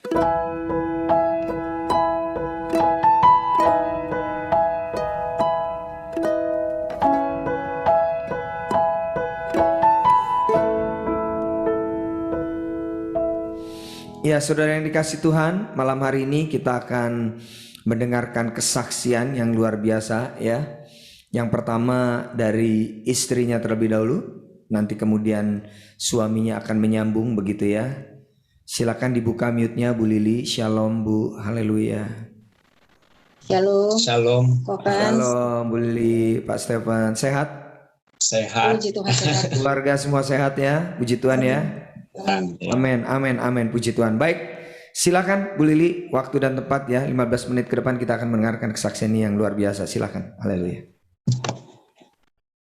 Ya, saudara yang dikasih Tuhan, malam hari ini kita akan mendengarkan kesaksian yang luar biasa ya. Yang pertama dari istrinya terlebih dahulu, nanti kemudian suaminya akan menyambung begitu ya. Silakan dibuka mute-nya Bu Lili. Shalom Bu, haleluya. Shalom. Shalom. Shalom Bu Lili, Pak Stefan, sehat? Sehat. Puji Tuhan sehat. Keluarga semua sehat ya, puji Tuhan ya. Amin, amin, amin, puji Tuhan. Baik, silakan Bu Lili, waktu dan tempat ya, 15 menit ke depan kita akan mendengarkan kesaksian yang luar biasa. Silakan, haleluya.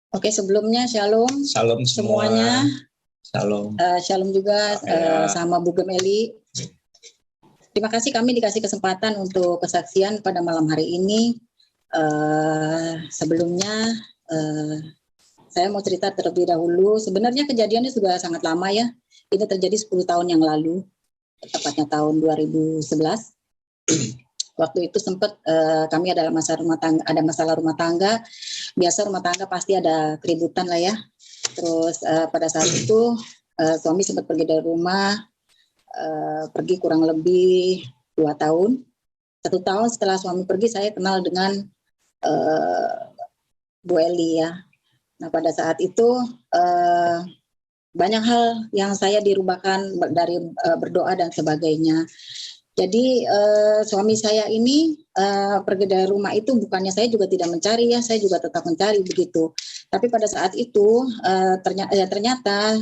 Oke, sebelumnya shalom. Shalom semuanya. Shalom. Shalom juga sama Bu Gemeli. Terima kasih kami dikasih kesempatan untuk kesaksian pada malam hari ini. Sebelumnya saya mau cerita terlebih dahulu. Sebenarnya kejadiannya sudah sangat lama ya. Ini terjadi 10 tahun yang lalu, tepatnya tahun 2011. Waktu itu sempat kami ada masalah rumah tangga. Biasa rumah tangga pasti ada keributan lah ya. Terus pada saat itu suami sempat pergi dari rumah, pergi kurang lebih 2 tahun. 1 tahun setelah suami pergi, saya kenal dengan Bu Eli ya. Nah pada saat itu banyak hal yang saya dirubahkan dari berdoa dan sebagainya. Jadi suami saya ini pergi dari rumah itu bukannya saya juga tidak mencari ya, saya juga tetap mencari begitu. Tapi pada saat itu ternyata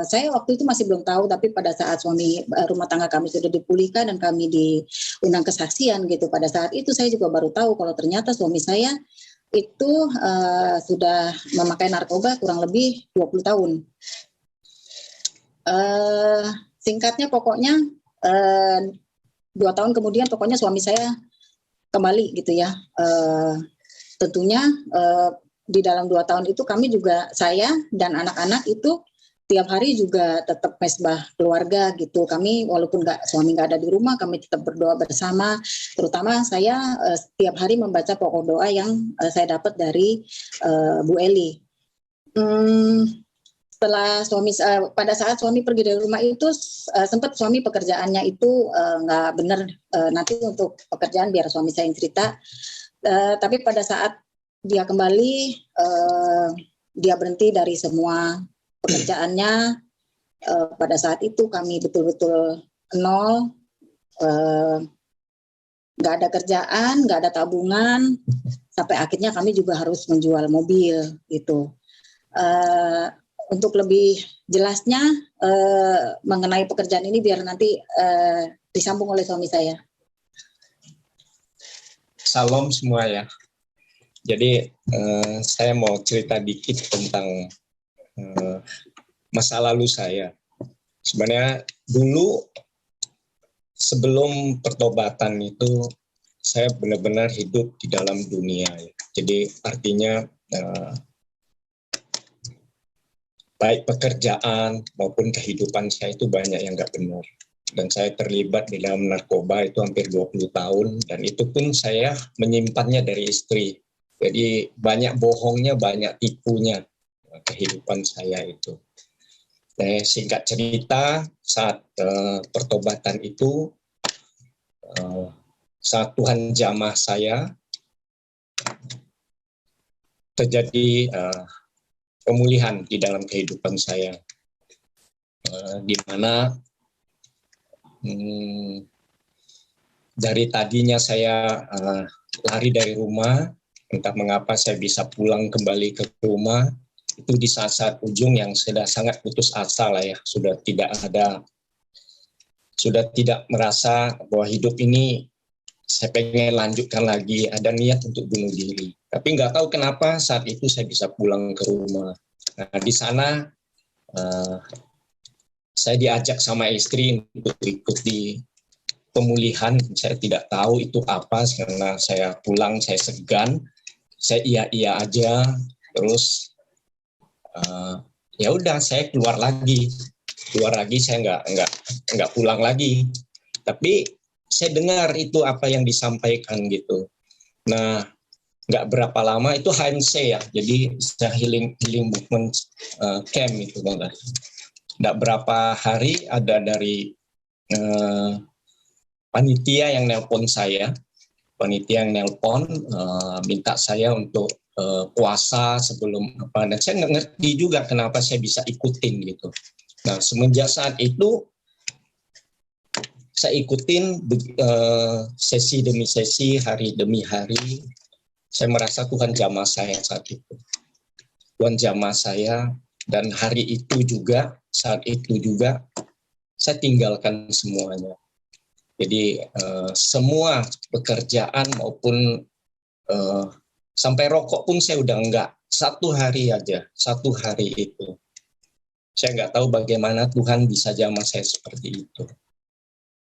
saya waktu itu masih belum tahu, tapi pada saat suami rumah tangga kami sudah dipulihkan dan kami diundang kesaksian gitu, pada saat itu saya juga baru tahu kalau ternyata suami saya itu sudah memakai narkoba kurang lebih 20 tahun. Singkatnya pokoknya 2 tahun kemudian pokoknya suami saya kembali gitu ya. Tentunya di dalam 2 tahun itu kami juga, saya dan anak-anak itu tiap hari juga tetap mesbah keluarga gitu. Kami walaupun suami nggak ada di rumah, kami tetap berdoa bersama. Terutama saya setiap hari membaca pokok doa yang saya dapat dari Bu Eli. Setelah pada saat suami pergi dari rumah itu sempat suami pekerjaannya itu nggak benar, nanti untuk pekerjaan biar suami saya yang cerita. Tapi pada saat dia kembali, dia berhenti dari semua pekerjaannya. Pada saat itu kami betul-betul nol, nggak ada kerjaan, nggak ada tabungan, sampai akhirnya kami juga harus menjual mobil gitu. Untuk lebih jelasnya mengenai pekerjaan ini biar nanti disambung oleh suami saya. Salam semua ya. Jadi saya mau cerita dikit tentang masa lalu saya. Sebenarnya dulu sebelum pertobatan itu saya benar-benar hidup di dalam dunia. Jadi artinya baik pekerjaan maupun kehidupan saya itu banyak yang nggak benar. Dan saya terlibat di dalam narkoba itu hampir 20 tahun. Dan itu pun saya menyimpannya dari istri. Jadi banyak bohongnya, banyak tipunya kehidupan saya itu. Singkat cerita, saat pertobatan itu, saat Tuhan jamah saya, terjadi pemulihan di dalam kehidupan saya, di mana dari tadinya saya lari dari rumah, entah mengapa saya bisa pulang kembali ke rumah, itu di saat-saat ujung yang sudah sangat putus asa lah ya, sudah tidak merasa bahwa hidup ini saya pengen lanjutkan lagi, ada niat untuk bunuh diri. Tapi nggak tahu kenapa saat itu saya bisa pulang ke rumah. Nah di sana saya diajak sama istri untuk ikut di pemulihan. Saya tidak tahu itu apa karena saya pulang, saya segan, saya iya aja. Terus ya udah saya keluar lagi. Saya nggak pulang lagi. Tapi saya dengar itu apa yang disampaikan gitu. Nah, nggak berapa lama itu HMC ya, jadi healing movement camp itu kan. Nggak berapa hari ada dari panitia yang nelpon saya, minta saya untuk puasa sebelum apa, dan saya nggak ngerti juga kenapa saya bisa ikutin gitu. Nah, semenjak saat itu saya ikutin sesi demi sesi, hari demi hari. Saya merasa Tuhan jamah saya saat itu. Tuhan jamah saya, dan hari itu juga, saat itu juga, saya tinggalkan semuanya. Jadi semua pekerjaan maupun sampai rokok pun saya udah enggak. Satu hari aja, satu hari itu. Saya nggak tahu bagaimana Tuhan bisa jamah saya seperti itu.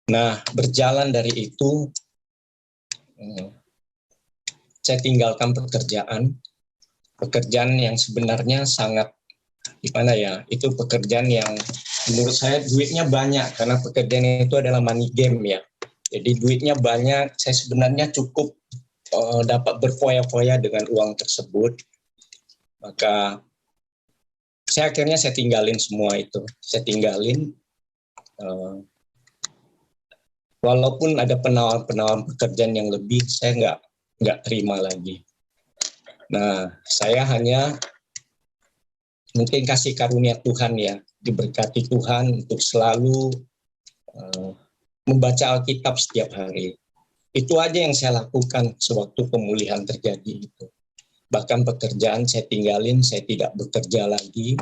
Nah, berjalan dari itu, saya tinggalkan pekerjaan yang sebenarnya sangat, gimana ya, itu pekerjaan yang menurut saya duitnya banyak, karena pekerjaan itu adalah money game ya. Jadi duitnya banyak, saya sebenarnya cukup dapat berfoya-foya dengan uang tersebut. Maka saya tinggalin semua itu. Saya tinggalin, walaupun ada penawaran pekerjaan yang lebih, saya nggak terima lagi. Nah, saya hanya mungkin kasih karunia Tuhan ya, diberkati Tuhan untuk selalu membaca Alkitab setiap hari. Itu aja yang saya lakukan sewaktu pemulihan terjadi itu. Bahkan pekerjaan saya tinggalin, saya tidak bekerja lagi.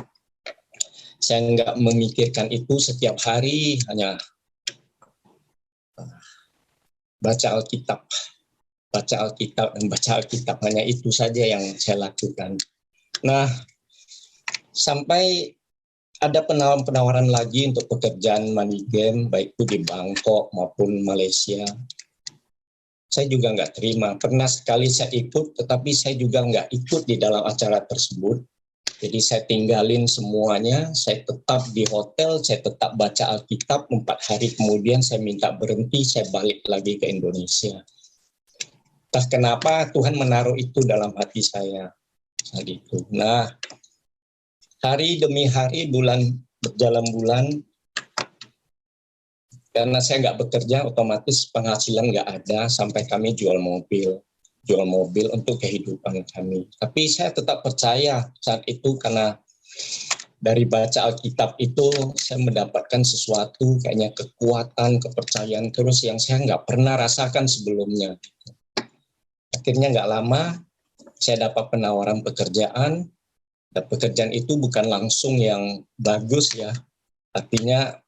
Saya nggak memikirkan itu setiap hari, hanya baca Alkitab, hanya itu saja yang saya lakukan. Nah, sampai ada penawaran lagi untuk pekerjaan money game, baik itu di Bangkok maupun Malaysia. Saya juga nggak terima. Pernah sekali saya ikut, tetapi saya juga nggak ikut di dalam acara tersebut. Jadi saya tinggalin semuanya, saya tetap di hotel, saya tetap baca Alkitab. 4 hari kemudian saya minta berhenti, saya balik lagi ke Indonesia. Entah kenapa Tuhan menaruh itu dalam hati saya saat itu. Nah, hari demi hari, berjalan bulan, karena saya nggak bekerja, otomatis penghasilan nggak ada, sampai kami jual mobil untuk kehidupan kami. Tapi saya tetap percaya saat itu, karena dari baca Alkitab itu saya mendapatkan sesuatu, kayaknya kekuatan, kepercayaan terus yang saya nggak pernah rasakan sebelumnya. Akhirnya nggak lama, saya dapat penawaran pekerjaan, dan pekerjaan itu bukan langsung yang bagus ya, artinya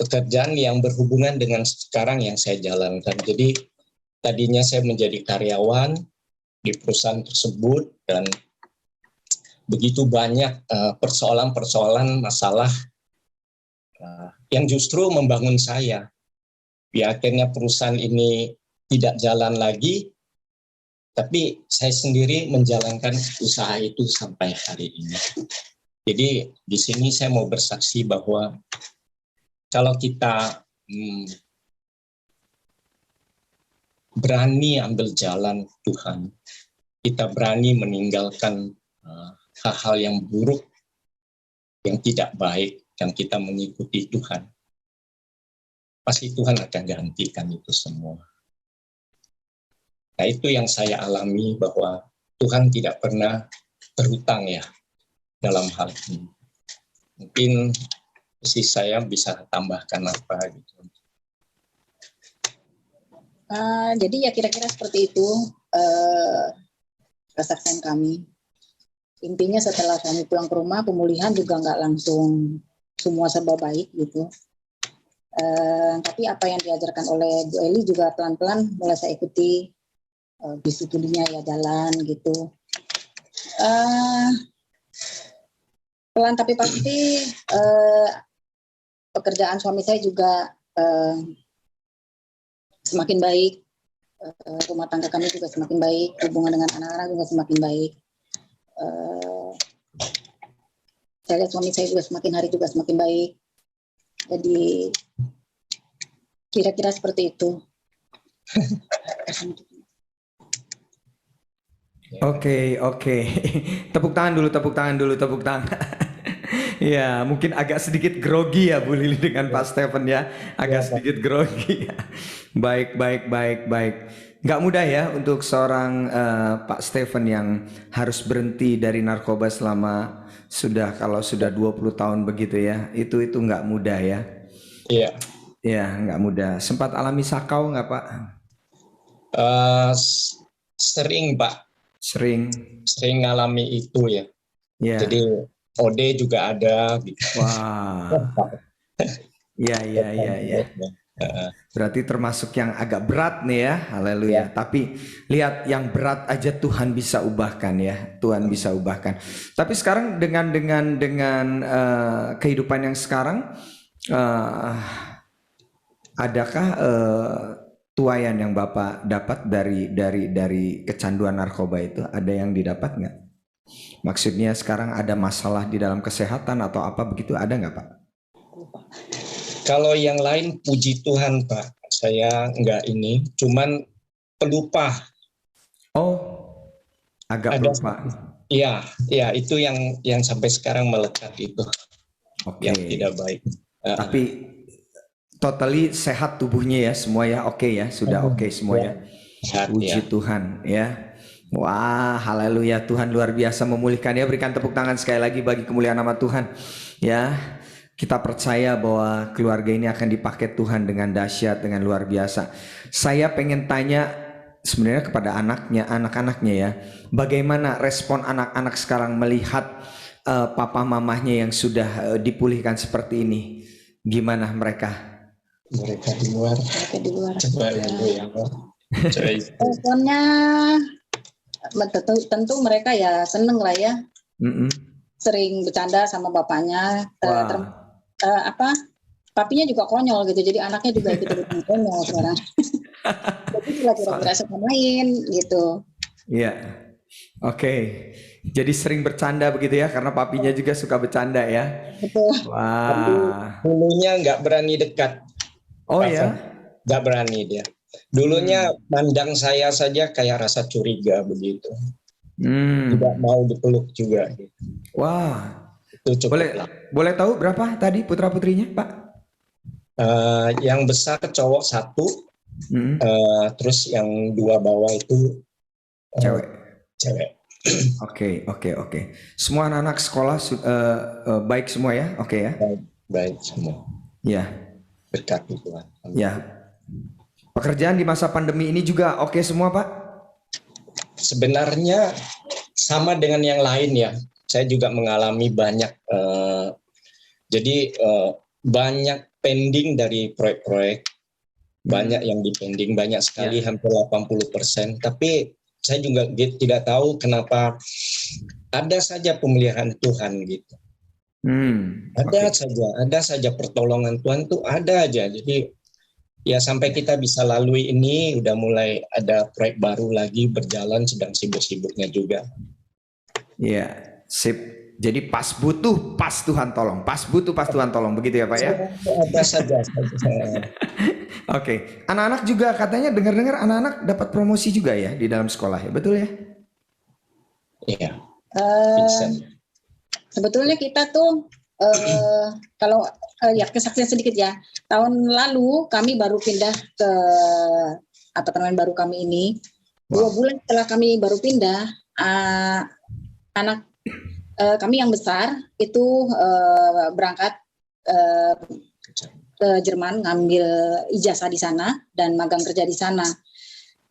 pekerjaan yang berhubungan dengan sekarang yang saya jalankan. Jadi tadinya saya menjadi karyawan di perusahaan tersebut, dan begitu banyak persoalan-persoalan, masalah yang justru membangun saya. Ya, akhirnya perusahaan ini tidak jalan lagi, tapi saya sendiri menjalankan usaha itu sampai hari ini. Jadi di sini saya mau bersaksi bahwa kalau kita berani ambil jalan Tuhan, kita berani meninggalkan hal-hal yang buruk, yang tidak baik, dan kita mengikuti Tuhan, pasti Tuhan akan gantikan itu semua. Nah, itu yang saya alami, bahwa Tuhan tidak pernah berhutang ya dalam hal ini. Mungkin saya bisa tambahkan apa gitu. Jadi ya kira-kira seperti itu kesaksian kami. Intinya setelah kami pulang ke rumah, pemulihan juga nggak langsung semua serba baik gitu. Tapi apa yang diajarkan oleh Bu Eli juga pelan-pelan mulai saya ikuti, disiplinya ya jalan gitu. Pelan tapi pasti pekerjaan suami saya juga semakin baik, rumah tangga kami juga semakin baik, hubungan dengan anak-anak juga semakin baik. Saya lihat suami saya juga semakin hari juga semakin baik. Jadi Kira-kira seperti itu. Oke. Tepuk tangan dulu. Ya, mungkin agak sedikit grogi ya Bu Lili dengan Pak Stephen ya. Agak sedikit grogi. Baik. Nggak mudah ya untuk seorang Pak Stephen yang harus berhenti dari narkoba selama kalau sudah 20 tahun begitu ya. Itu nggak mudah ya. Iya. Ya, nggak mudah. Sempat alami sakau nggak Pak? Sering Pak. Sering Ngalami itu ya. Ya. Jadi OD juga ada gitu. Wah. Ya. Berarti termasuk yang agak berat nih ya. Haleluya. Ya. Tapi lihat yang berat aja Tuhan bisa ubahkan ya. Tuhan bisa ubahkan. Tapi sekarang dengan kehidupan yang sekarang, adakah tuayan yang Bapak dapat dari kecanduan narkoba itu? Ada yang didapat nggak? Maksudnya sekarang ada masalah di dalam kesehatan atau apa begitu, ada nggak Pak? Kalau yang lain puji Tuhan Pak, saya nggak ini, cuman pelupa. Oh, agak pelupa. Iya, itu yang sampai sekarang melekat itu. Oke. Yang tidak baik. Tapi totally sehat tubuhnya ya semua ya, oke ya, sudah oke semua ya. Puji Tuhan ya. Wah, haleluya, Tuhan luar biasa memulihkan ya. Berikan tepuk tangan sekali lagi bagi kemuliaan nama Tuhan ya. Kita percaya bahwa keluarga ini akan dipakai Tuhan dengan dahsyat, dengan luar biasa. Saya pengen tanya sebenarnya kepada anak-anaknya ya. Bagaimana respon anak-anak sekarang melihat papa mamahnya yang sudah dipulihkan seperti ini? Gimana mereka? Mereka di luar. Coba yang responnya tentu mereka ya seneng lah ya. Sering bercanda sama bapaknya. Papinya juga konyol gitu, jadi anaknya juga ikut konyol sekarang. Jadi kira-kira sama main gitu. Iya, oke. Jadi sering bercanda begitu ya, karena papinya juga suka bercanda ya. Betul. Wah. Dulunya nggak berani dekat. Oh ya? Nggak berani dia. Dulunya pandang saya saja kayak rasa curiga begitu. Tidak mau dipeluk juga. Wah. Itu cukup. Boleh tahu berapa tadi putra putrinya Pak? Yang besar cowok 1, terus yang 2 bawah itu cewek. Oke. Semua anak-anak sekolah baik semua ya? Oke ya? Baik semua. Ya. Berkat Tuhan. Ya. Pekerjaan di masa pandemi ini juga oke semua Pak? Sebenarnya sama dengan yang lain ya. Saya juga mengalami banyak. Banyak pending dari proyek-proyek. Banyak yang dipending, banyak sekali, hampir 80%. Tapi saya juga tidak tahu kenapa ada saja pemeliharaan Tuhan gitu. Ada saja pertolongan Tuhan tuh ada aja. Jadi ya sampai kita bisa lalui ini, udah mulai ada proyek baru lagi berjalan, sedang sibuk-sibuknya juga. Iya, sip. Jadi pas butuh, pas Tuhan tolong. Pas butuh, pas Tuhan tolong. Begitu ya Pak ya? Ada saja. Oke. Anak-anak juga katanya dengar-dengar anak-anak dapat promosi juga ya di dalam sekolah ya, betul ya? Iya. Sebetulnya kita tuh kalau kesaksian sedikit ya. Tahun lalu kami baru pindah ke apartemen baru kami ini. 2 bulan setelah kami baru pindah, anak kami yang besar itu berangkat ke Jerman ngambil ijazah di sana dan magang kerja di sana.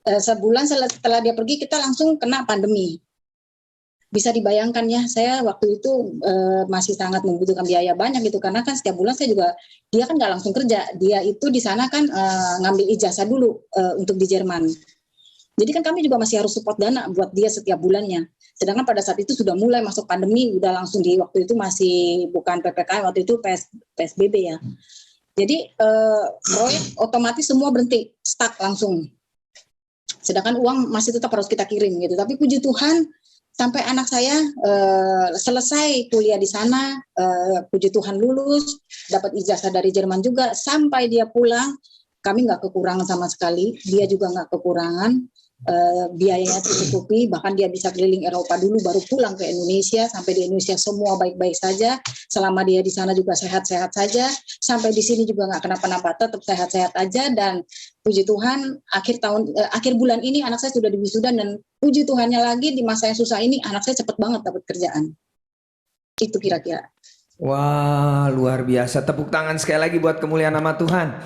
Sebulan setelah dia pergi kita langsung kena pandemi. Bisa dibayangkan ya, saya waktu itu masih sangat membutuhkan biaya banyak gitu karena kan setiap bulan saya juga, dia kan nggak langsung kerja, dia itu di sana kan ngambil ijazah dulu untuk di Jerman. Jadi kan kami juga masih harus support dana buat dia setiap bulannya. Sedangkan pada saat itu sudah mulai masuk pandemi, udah langsung di waktu itu masih bukan PPKM, waktu itu PSBB ya. Jadi proyek otomatis semua berhenti, stuck langsung. Sedangkan uang masih tetap harus kita kirim gitu. Tapi puji Tuhan sampai anak saya selesai kuliah di sana, puji Tuhan lulus, dapat ijazah dari Jerman juga, sampai dia pulang kami nggak kekurangan sama sekali, dia juga nggak kekurangan. Biayanya tercukupi, bahkan dia bisa keliling Eropa dulu baru pulang ke Indonesia. Sampai di Indonesia semua baik-baik saja, selama dia di sana juga sehat-sehat saja, sampai di sini juga nggak kenapa-napa, tetap sehat-sehat aja. Dan puji Tuhan akhir bulan ini anak saya sudah diwisuda, dan puji Tuhannya lagi di masa yang susah ini anak saya cepat banget dapat kerjaan. Itu kira-kira. Wah, luar biasa. Tepuk tangan sekali lagi buat kemuliaan nama Tuhan.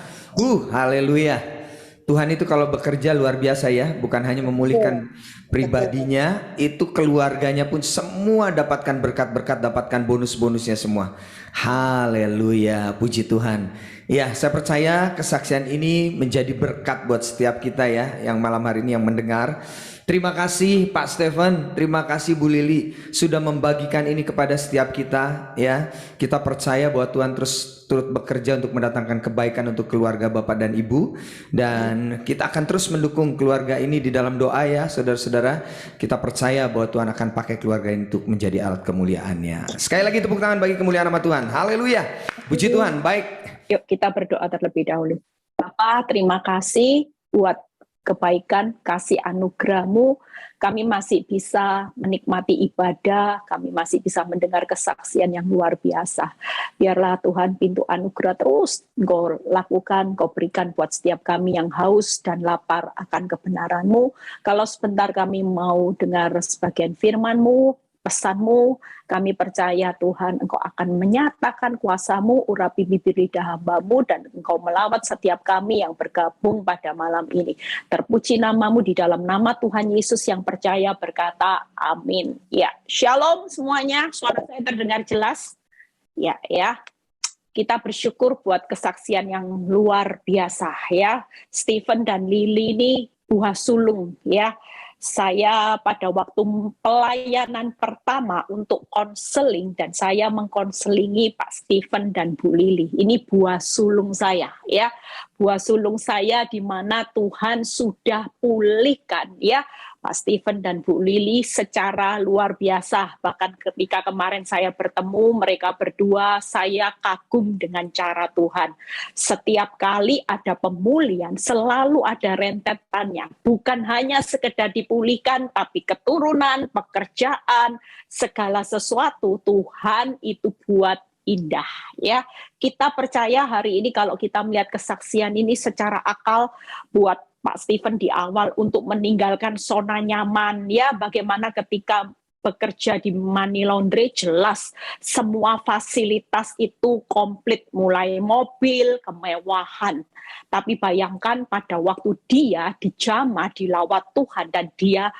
Haleluya. Tuhan itu kalau bekerja luar biasa ya, bukan hanya memulihkan pribadinya, itu keluarganya pun semua dapatkan berkat-berkat, dapatkan bonus-bonusnya semua. Haleluya, puji Tuhan. Ya, saya percaya kesaksian ini menjadi berkat buat setiap kita ya, yang malam hari ini yang mendengar. Terima kasih Pak Stephen, terima kasih Bu Lili sudah membagikan ini kepada setiap kita ya. Kita percaya bahwa Tuhan terus turut bekerja untuk mendatangkan kebaikan untuk keluarga Bapak dan Ibu, dan kita akan terus mendukung keluarga ini di dalam doa ya saudara-saudara. Kita percaya bahwa Tuhan akan pakai keluarga ini untuk menjadi alat kemuliaannya. Sekali lagi tepuk tangan bagi kemuliaan nama Tuhan. Haleluya. Puji Tuhan. Baik. Yuk kita berdoa terlebih dahulu. Bapak, terima kasih buat kebaikan, kasih anugerah-Mu, kami masih bisa menikmati ibadah, kami masih bisa mendengar kesaksian yang luar biasa. Biarlah Tuhan pintu anugerah terus Engkau lakukan, Engkau berikan buat setiap kami yang haus dan lapar akan kebenaran-Mu. Kalau sebentar kami mau dengar sebagian firman-Mu, pesan-Mu, kami percaya Tuhan Engkau akan menyatakan kuasa-Mu, urapi bibir lidah hamba-Mu, dan Engkau melawat setiap kami yang bergabung pada malam ini. Terpuji nama-Mu, di dalam nama Tuhan Yesus yang percaya berkata amin. Ya, shalom semuanya, suara saya terdengar jelas? Ya, kita bersyukur buat kesaksian yang luar biasa ya. Stephen dan Lili ini buah sulung ya. Saya pada waktu pelayanan pertama untuk konseling, dan saya mengkonselingi Pak Stephen dan Bu Lili. Ini buah sulung saya ya. Buah sulung saya di mana Tuhan sudah pulihkan ya Pak Stephen dan Bu Lili secara luar biasa. Bahkan ketika kemarin saya bertemu mereka berdua, saya kagum dengan cara Tuhan. Setiap kali ada pemulihan, selalu ada rentetannya. Bukan hanya sekedar dipulihkan, tapi keturunan, pekerjaan, segala sesuatu Tuhan itu buat indah ya. Kita percaya hari ini kalau kita melihat kesaksian ini secara akal, buat Pak Stephen di awal untuk meninggalkan zona nyaman ya, bagaimana ketika bekerja di money laundry, jelas semua fasilitas itu komplit, mulai mobil, kemewahan. Tapi bayangkan pada waktu dia dijamah, dilawat Tuhan, dan dia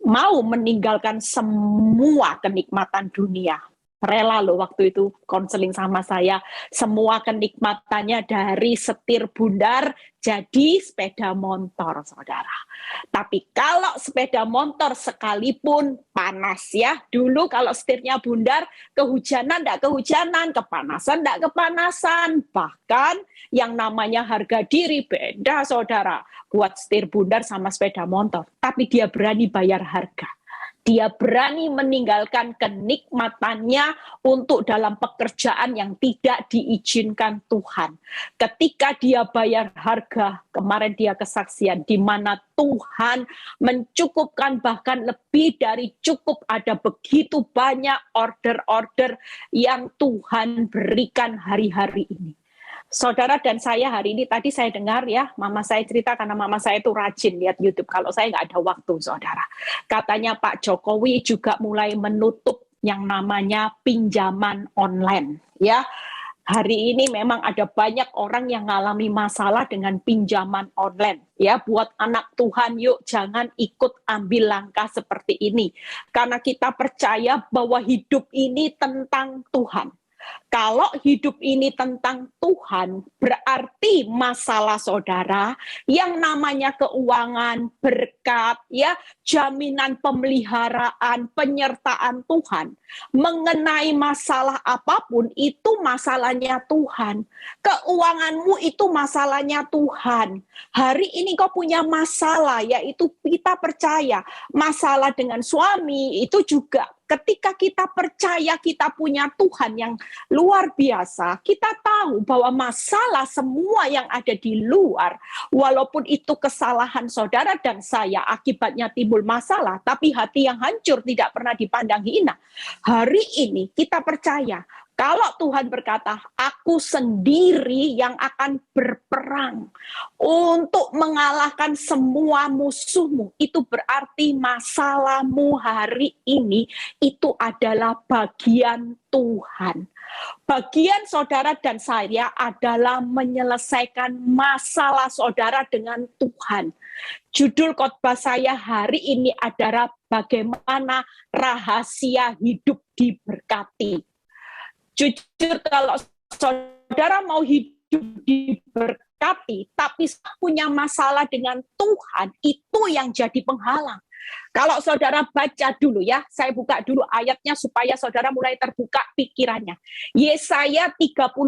mau meninggalkan semua kenikmatan dunia. Rela loh waktu itu konseling sama saya, semua kenikmatannya dari setir bundar jadi sepeda motor, saudara. Tapi kalau sepeda motor sekalipun panas ya, dulu kalau setirnya bundar, kehujanan enggak kehujanan, kepanasan enggak kepanasan, bahkan yang namanya harga diri beda, saudara, buat setir bundar sama sepeda motor. Tapi dia berani bayar harga. Dia berani meninggalkan kenikmatannya untuk dalam pekerjaan yang tidak diizinkan Tuhan. Ketika dia bayar harga, kemarin dia kesaksian, di mana Tuhan mencukupkan, bahkan lebih dari cukup, ada begitu banyak order-order yang Tuhan berikan hari-hari ini. Saudara dan saya hari ini, tadi saya dengar ya, mama saya cerita, karena mama saya itu rajin lihat YouTube. Kalau saya nggak ada waktu, saudara. Katanya Pak Jokowi juga mulai menutup yang namanya pinjaman online. Ya, hari ini memang ada banyak orang yang mengalami masalah dengan pinjaman online. Ya, buat anak Tuhan, yuk jangan ikut ambil langkah seperti ini. Karena kita percaya bahwa hidup ini tentang Tuhan. Kalau hidup ini tentang Tuhan, berarti masalah saudara yang namanya keuangan, berkat, ya, jaminan pemeliharaan, penyertaan Tuhan. Mengenai masalah apapun, itu masalahnya Tuhan. Keuanganmu itu masalahnya Tuhan. Hari ini kau punya masalah, yaitu kita percaya masalah dengan suami itu juga ketika kita percaya kita punya Tuhan yang luar biasa, kita tahu bahwa masalah semua yang ada di luar, walaupun itu kesalahan saudara dan saya, akibatnya timbul masalah, tapi hati yang hancur tidak pernah dipandang hina. Hari ini kita percaya, kalau Tuhan berkata, aku sendiri yang akan berperang untuk mengalahkan semua musuhmu, itu berarti masalahmu hari ini itu adalah bagian Tuhan. Bagian saudara dan saya adalah menyelesaikan masalah saudara dengan Tuhan. Judul khotbah saya hari ini adalah bagaimana rahasia hidup diberkati. Jujur, kalau saudara mau hidup diberkati, tapi punya masalah dengan Tuhan, itu yang jadi penghalang. Kalau saudara baca dulu ya, saya buka dulu ayatnya supaya saudara mulai terbuka pikirannya. Yesaya 35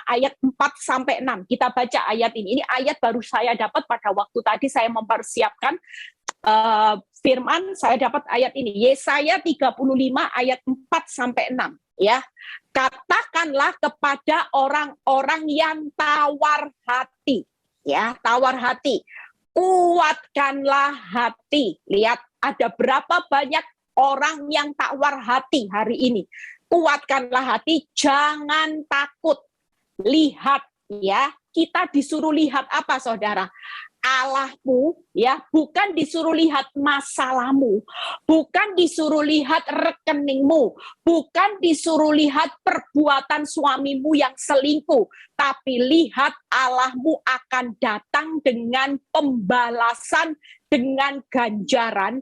ayat 4-6. Kita baca ayat ini. Ini ayat baru saya dapat pada waktu tadi saya mempersiapkan firman, saya dapat ayat ini. Yesaya 35 ayat 4-6 ya. Katakanlah kepada orang-orang yang tawar hati, ya, tawar hati. Kuatkanlah hati. Lihat, ada berapa banyak orang yang tawar hati hari ini. Kuatkanlah hati, jangan takut. Lihat, ya, kita disuruh lihat apa, saudara? Allahmu, ya, bukan disuruh lihat masalahmu, bukan disuruh lihat rekeningmu, bukan disuruh lihat perbuatan suamimu yang selingkuh, tapi lihat Allahmu akan datang dengan pembalasan, dengan ganjaran.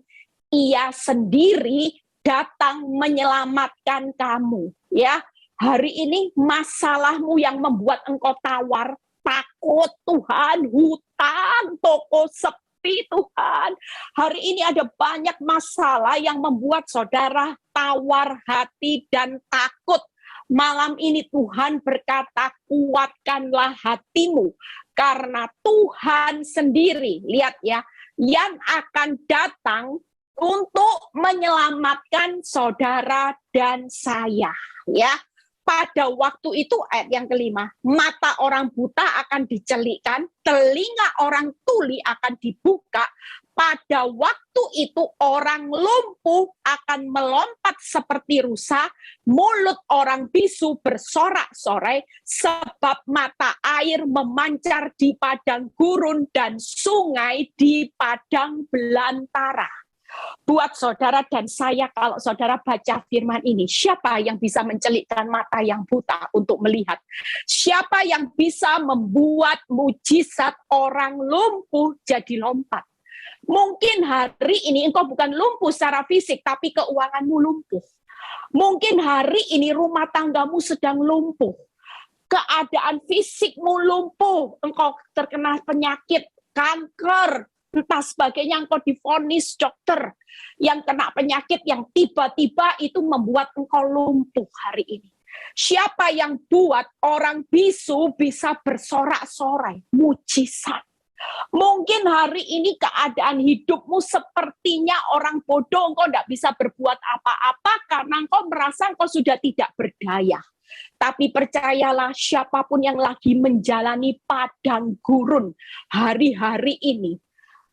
Ia sendiri datang menyelamatkan kamu. Ya, hari ini masalahmu yang membuat engkau tawar, takut, Tuhan, hutang, toko sepi, Tuhan. Hari ini ada banyak masalah yang membuat saudara tawar hati dan takut. Malam ini Tuhan berkata, kuatkanlah hatimu, karena Tuhan sendiri, lihat ya, yang akan datang untuk menyelamatkan saudara dan saya, ya. Pada waktu itu, ayat yang kelima, mata orang buta akan dicelikkan, telinga orang tuli akan dibuka. Pada waktu itu orang lumpuh akan melompat seperti rusa, mulut orang bisu bersorak-sorai, sebab mata air memancar di padang gurun dan sungai di padang belantara. Buat saudara dan saya, kalau saudara baca firman ini, siapa yang bisa mencelikkan mata yang buta untuk melihat? Siapa yang bisa membuat mujizat orang lumpuh jadi lompat? Mungkin hari ini engkau bukan lumpuh secara fisik, tapi keuanganmu lumpuh. Mungkin hari ini rumah tanggamu sedang lumpuh. Keadaan fisikmu lumpuh, engkau terkena penyakit, kanker, entah sebagainya, engkau divonis dokter yang kena penyakit yang tiba-tiba itu membuat engkau lumpuh hari ini. Siapa yang buat orang bisu bisa bersorak-sorai? Mujizat. Mungkin hari ini keadaan hidupmu sepertinya orang bodoh, engkau tidak bisa berbuat apa-apa karena engkau merasa engkau sudah tidak berdaya. Tapi percayalah, siapapun yang lagi menjalani padang gurun hari-hari ini,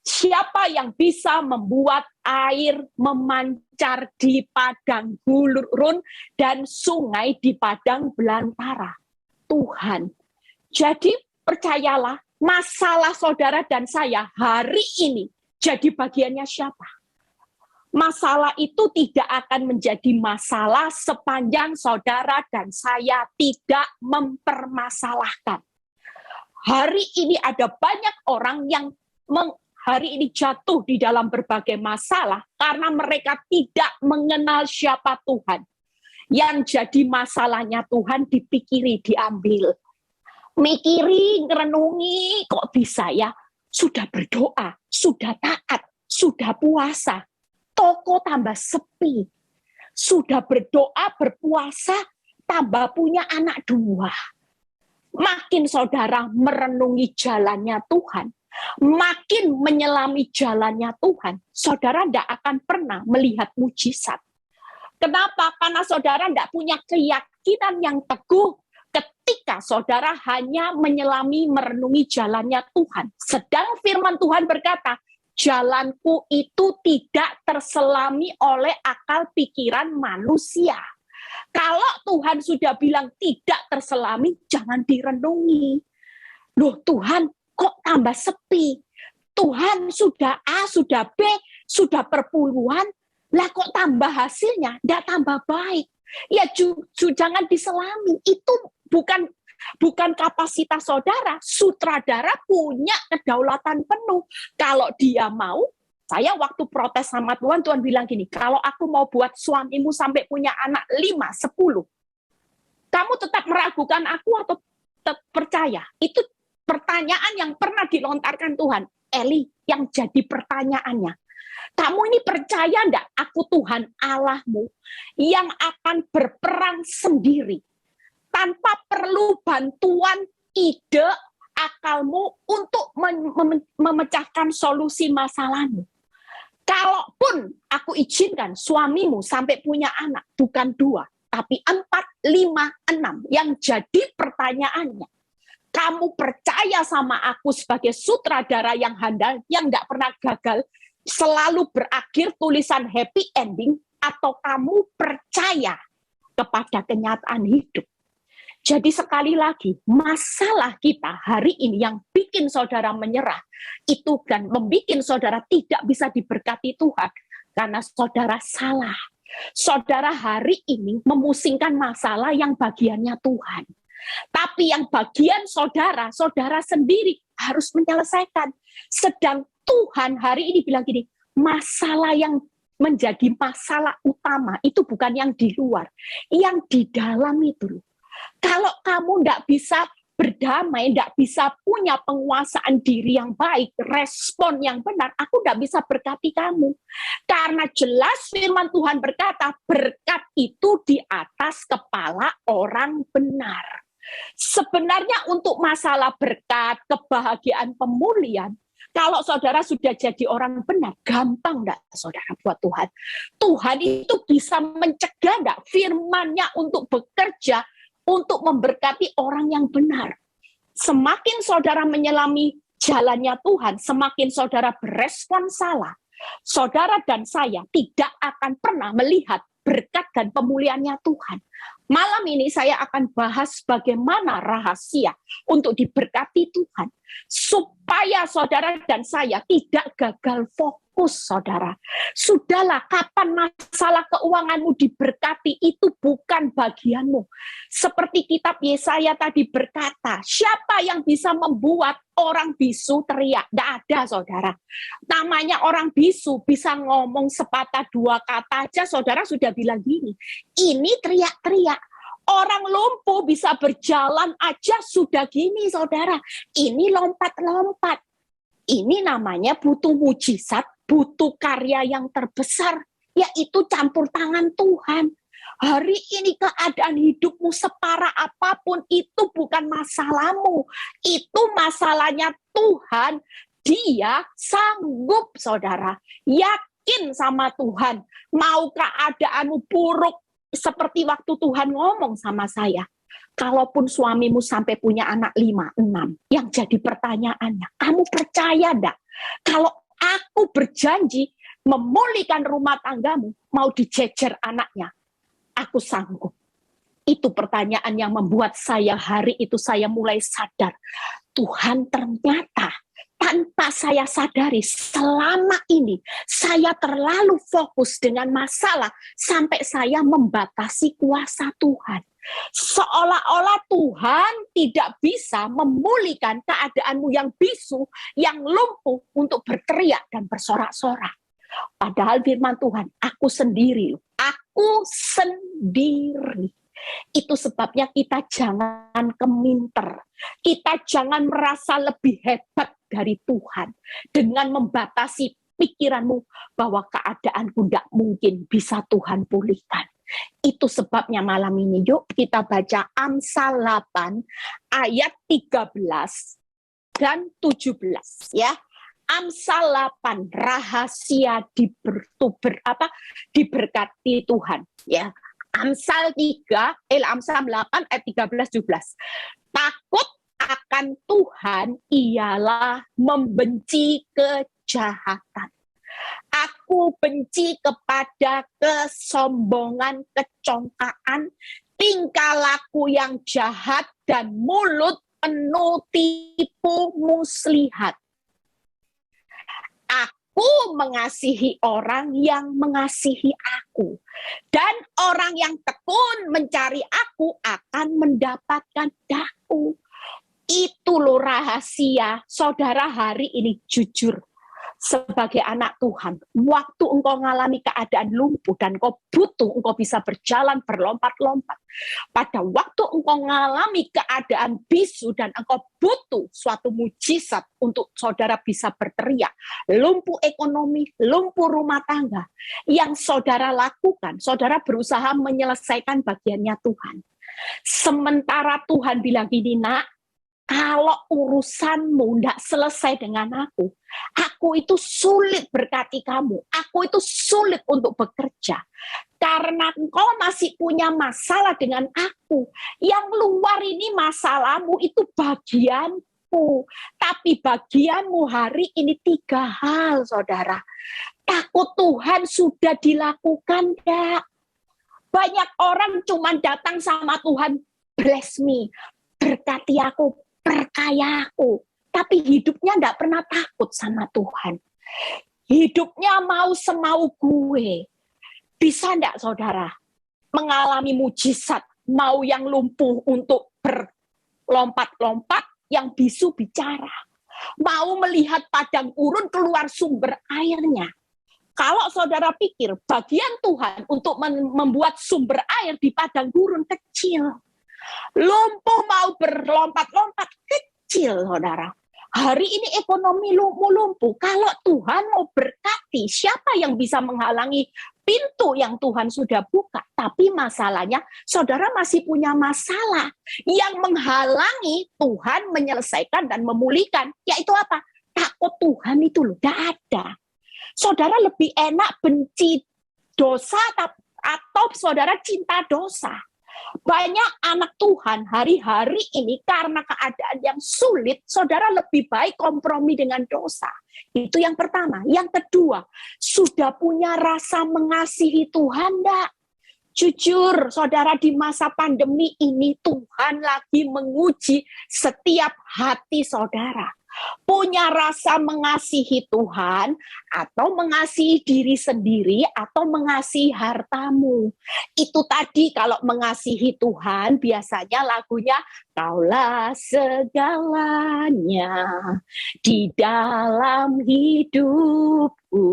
siapa yang bisa membuat air memancar di padang gurun dan sungai di padang belantara? Tuhan. Jadi percayalah, masalah saudara dan saya hari ini jadi bagiannya siapa? Masalah itu tidak akan menjadi masalah sepanjang saudara dan saya tidak mempermasalahkan. Hari ini ada banyak orang yang hari ini jatuh di dalam berbagai masalah karena mereka tidak mengenal siapa Tuhan. Yang jadi masalahnya Tuhan dipikiri, diambil. Mikiri, ngerenungi, kok bisa ya? Sudah berdoa, sudah taat, sudah puasa. Toko tambah sepi. Sudah berdoa, berpuasa, tambah punya anak 2. Makin saudara merenungi jalannya Tuhan, makin menyelami jalannya Tuhan, saudara tidak akan pernah melihat mujizat. Kenapa? Karena saudara tidak punya keyakinan yang teguh ketika saudara hanya menyelami merenungi jalannya Tuhan. Sedang firman Tuhan berkata, jalanku itu tidak terselami oleh akal pikiran manusia. Kalau Tuhan sudah bilang tidak terselami, jangan direnungi. Loh Tuhan, kok tambah sepi? Tuhan sudah A, sudah B, sudah perpuluhan, lah kok tambah hasilnya, tidak tambah baik. Ya jangan diselami, itu bukan kapasitas saudara. Sutradara punya kedaulatan penuh. Kalau dia mau, saya waktu protes sama Tuhan, Tuhan bilang gini, kalau aku mau buat suamimu sampai punya anak 5, 10, kamu tetap meragukan aku atau tetap percaya? Itu pertanyaan yang pernah dilontarkan Tuhan. Eli, yang jadi pertanyaannya, kamu ini percaya enggak aku Tuhan Allahmu yang akan berperang sendiri tanpa perlu bantuan ide akalmu untuk memecahkan solusi masalahmu? Kalaupun aku izinkan suamimu sampai punya anak, bukan 2, tapi 4, 5, 6. Yang jadi pertanyaannya, kamu percaya sama aku sebagai sutradara yang handal, yang nggak pernah gagal, selalu berakhir tulisan happy ending, atau kamu percaya kepada kenyataan hidup? Jadi sekali lagi, masalah kita hari ini yang bikin saudara menyerah, itu kan membuat saudara tidak bisa diberkati Tuhan, karena saudara salah. Saudara hari ini memusingkan masalah yang bagiannya Tuhan. Tapi yang bagian saudara, saudara sendiri harus menyelesaikan. Sedang Tuhan hari ini bilang gini, masalah yang menjadi masalah utama itu bukan yang di luar, yang di dalam itu. Kalau kamu tidak bisa berdamai, tidak bisa punya penguasaan diri yang baik, respon yang benar, aku tidak bisa berkati kamu. Karena jelas firman Tuhan berkata, berkat itu di atas kepala orang benar. Sebenarnya untuk masalah berkat, kebahagiaan, pemulihan, kalau saudara sudah jadi orang benar, gampang enggak saudara buat Tuhan? Tuhan itu bisa mencegah enggak firman-Nya untuk bekerja, untuk memberkati orang yang benar. Semakin saudara menyelami jalannya Tuhan, semakin saudara berespon salah, saudara dan saya tidak akan pernah melihat berkat dan pemulihannya Tuhan. Malam ini saya akan bahas bagaimana rahasia untuk diberkati Tuhan, supaya saudara dan saya tidak gagal fokus, saudara. Sudahlah, kapan masalah keuanganmu diberkati, itu bukan bagianmu. Seperti kitab Yesaya tadi berkata, siapa yang bisa membuat orang bisu teriak? Tidak ada, saudara. Namanya orang bisu, bisa ngomong sepatah 2 kata aja, saudara sudah bilang gini, ini teriak-teriak. Orang lumpuh bisa berjalan aja sudah gini, saudara. Ini lompat-lompat. Ini namanya butuh mujizat, butuh karya yang terbesar, yaitu campur tangan Tuhan. Hari ini keadaan hidupmu separah apapun, itu bukan masalahmu. Itu masalahnya Tuhan. Dia sanggup, saudara. Yakin sama Tuhan. Mau keadaanmu buruk, seperti waktu Tuhan ngomong sama saya, kalaupun suamimu sampai punya anak 5, 6, yang jadi pertanyaannya, kamu percaya enggak? Kalau aku berjanji memulihkan rumah tanggamu, mau dijejer anaknya, aku sanggup. Itu pertanyaan yang membuat saya hari itu saya mulai sadar, Tuhan ternyata tanpa saya sadari, selama ini saya terlalu fokus dengan masalah sampai saya membatasi kuasa Tuhan. Seolah-olah Tuhan tidak bisa memulihkan keadaanmu yang bisu, yang lumpuh untuk berteriak dan bersorak-sorak. Padahal firman Tuhan, aku sendiri. Itu sebabnya kita jangan keminter. Kita jangan merasa lebih hebat dari Tuhan dengan membatasi pikiranmu bahwa keadaanku tidak mungkin bisa Tuhan pulihkan. Itu sebabnya malam ini yuk kita baca Amsal 8 ayat 13 dan 17 ya. Amsal 8, rahasia diberkati Tuhan. Ya, Amsal 8 ayat 13-17. Takut akan Tuhan ialah membenci kejahatan. Aku benci kepada kesombongan, kecongkaan, tingkah laku yang jahat, dan mulut penuh tipu muslihat. Aku mengasihi orang yang mengasihi aku. Dan orang yang tekun mencari aku akan mendapatkan daku. Itu loh rahasia. Saudara hari ini jujur. Sebagai anak Tuhan, waktu engkau mengalami keadaan lumpuh dan engkau butuh, engkau bisa berjalan berlompat-lompat. Pada waktu engkau mengalami keadaan bisu dan engkau butuh suatu mujizat untuk saudara bisa berteriak, lumpuh ekonomi, lumpuh rumah tangga, yang saudara lakukan, saudara berusaha menyelesaikan bagiannya Tuhan. Sementara Tuhan bilang gini, nak, kalau urusanmu tidak selesai dengan aku itu sulit berkati kamu, aku itu sulit untuk bekerja. Karena engkau masih punya masalah dengan aku. Yang luar ini masalahmu itu bagianku. Tapi bagianmu hari ini 3 hal, saudara. Takut Tuhan sudah dilakukan, enggak? Banyak orang cuma datang sama Tuhan, bless me, berkati aku, perkaya aku, tapi hidupnya enggak pernah takut sama Tuhan. Hidupnya mau semau gue. Bisa enggak saudara mengalami mujizat, mau yang lumpuh untuk berlompat-lompat, yang bisu bicara, mau melihat padang gurun keluar sumber airnya. Kalau saudara pikir bagian Tuhan untuk membuat sumber air di padang gurun kecil, lumpuh mau berlompat-lompat kecil, saudara. Hari ini ekonomi lumpuh. Kalau Tuhan mau berkati, siapa yang bisa menghalangi pintu yang Tuhan sudah buka? Tapi masalahnya, saudara masih punya masalah yang menghalangi Tuhan menyelesaikan dan memulihkan. Yaitu apa? Takut Tuhan itu loh, tidak ada. Saudara lebih enak benci dosa atau saudara cinta dosa. Banyak anak Tuhan hari-hari ini karena keadaan yang sulit, saudara lebih baik kompromi dengan dosa. Itu yang pertama. Yang kedua, sudah punya rasa mengasihi Tuhan enggak? Jujur, saudara, di masa pandemi ini Tuhan lagi menguji setiap hati saudara. Punya rasa mengasihi Tuhan, atau mengasihi diri sendiri, atau mengasihi hartamu. Itu tadi kalau mengasihi Tuhan, biasanya lagunya, Kaulah segalanya di dalam hidupku.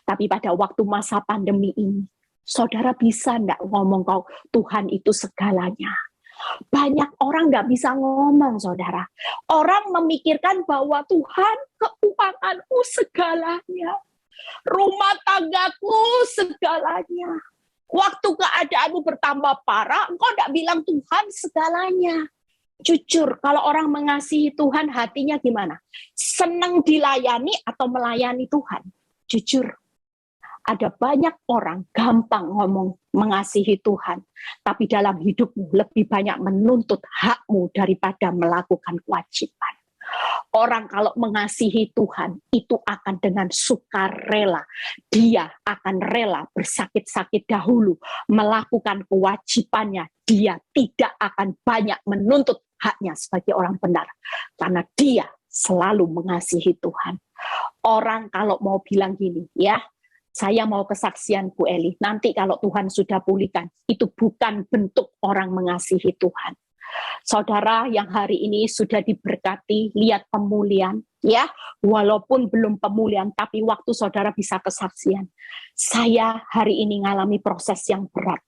Tapi pada waktu masa pandemi ini, saudara bisa enggak ngomong kau Tuhan itu segalanya? Banyak orang nggak bisa ngomong, saudara. Orang memikirkan bahwa Tuhan, keuanganku segalanya, rumah tanggaku segalanya. Waktu keadaanmu bertambah parah, engkau nggak bilang Tuhan segalanya. Jujur, kalau orang mengasihi Tuhan, hatinya gimana? Senang dilayani atau melayani Tuhan? Jujur. Ada banyak orang gampang ngomong mengasihi Tuhan, tapi dalam hidupmu lebih banyak menuntut hakmu daripada melakukan kewajiban. Orang kalau mengasihi Tuhan, itu akan dengan sukarela. Dia akan rela bersakit-sakit dahulu, melakukan kewajibannya. Dia tidak akan banyak menuntut haknya sebagai orang benar, karena dia selalu mengasihi Tuhan. Orang kalau mau bilang gini, ya, saya mau kesaksian Bu Eli, nanti kalau Tuhan sudah pulihkan, itu bukan bentuk orang mengasihi Tuhan. Saudara yang hari ini sudah diberkati, lihat pemulihan, ya, walaupun belum pemulihan, tapi waktu saudara bisa kesaksian. Saya hari ini ngalami proses yang berat,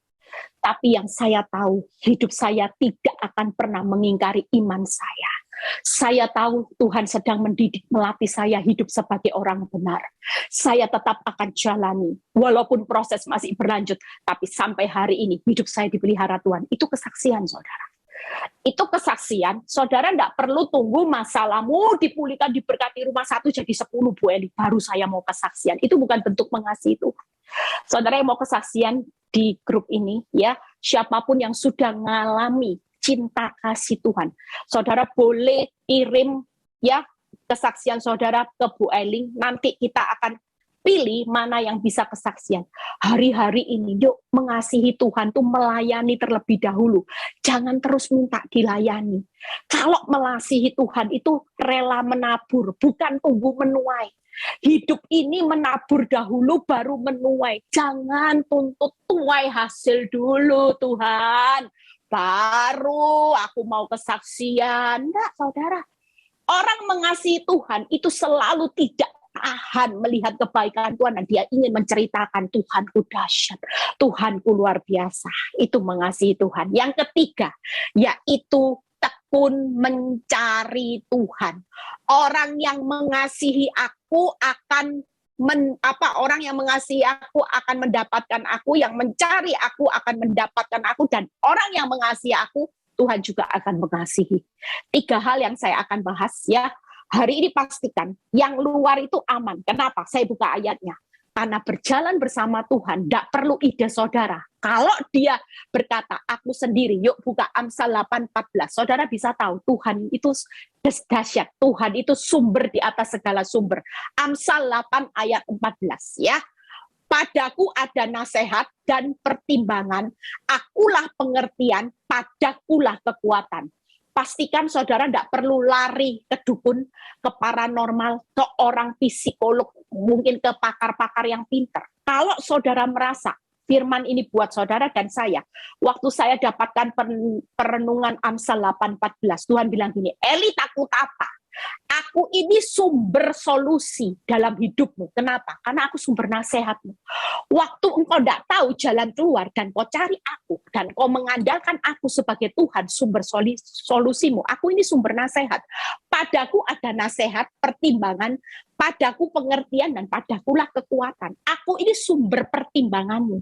tapi yang saya tahu, hidup saya tidak akan pernah mengingkari iman saya. Saya tahu Tuhan sedang mendidik, melatih saya hidup sebagai orang benar. Saya tetap akan jalani, walaupun proses masih berlanjut, tapi sampai hari ini hidup saya dipelihara Tuhan. Itu kesaksian, saudara. Itu kesaksian. Saudara tidak perlu tunggu masalahmu dipulihkan, diberkati rumah 1 jadi 10, Bu Eli, baru saya mau kesaksian. Itu bukan bentuk mengasihi Tuhan. Saudara yang mau kesaksian di grup ini, ya, siapapun yang sudah mengalami cinta kasih Tuhan, saudara boleh kirim ya kesaksian saudara ke Bu Eli. Nanti kita akan pilih mana yang bisa kesaksian. Hari-hari ini yuk mengasihi Tuhan tuh melayani terlebih dahulu. Jangan terus minta dilayani. Kalau mengasihi Tuhan itu rela menabur, bukan tunggu menuai. Hidup ini menabur dahulu baru menuai. Jangan tuntut tuai hasil dulu Tuhan. Baru aku mau kesaksian. Enggak, saudara. Orang mengasihi Tuhan itu selalu tidak tahan melihat kebaikan Tuhan dan dia ingin menceritakan Tuhanku dahsyat, Tuhanku luar biasa. Itu mengasihi Tuhan. Yang ketiga, yaitu tekun mencari Tuhan. Orang yang mengasihi aku akan orang yang mengasihi aku akan mendapatkan aku, yang mencari aku akan mendapatkan aku, dan orang yang mengasihi aku Tuhan juga akan mengasihi. 3 hal yang saya akan bahas ya. Hari ini pastikan yang luar itu aman. Kenapa? Saya buka ayatnya. Karena berjalan bersama Tuhan, tidak perlu ide saudara. Kalau dia berkata, aku sendiri, yuk buka Amsal 8:14. Saudara bisa tahu, Tuhan itu dahsyat. Tuhan itu sumber di atas segala sumber. Amsal 8 ayat 14 ya. Padaku ada nasihat dan pertimbangan, akulah pengertian, padakulah kekuatan. Pastikan saudara tidak perlu lari ke dukun, ke paranormal, ke orang psikolog, mungkin ke pakar-pakar yang pintar. Kalau saudara merasa firman ini buat saudara dan saya, waktu saya dapatkan perenungan Amsal 8:14, Tuhan bilang gini, Eli takut apa? Aku ini sumber solusi dalam hidupmu. Kenapa? Karena aku sumber nasihatmu. Waktu engkau tidak tahu jalan keluar dan kau cari aku, dan kau mengandalkan aku sebagai Tuhan sumber solusimu, aku ini sumber nasihat. Padaku ada nasihat, pertimbangan, padaku pengertian, dan padakulah kekuatan. Aku ini sumber pertimbanganmu.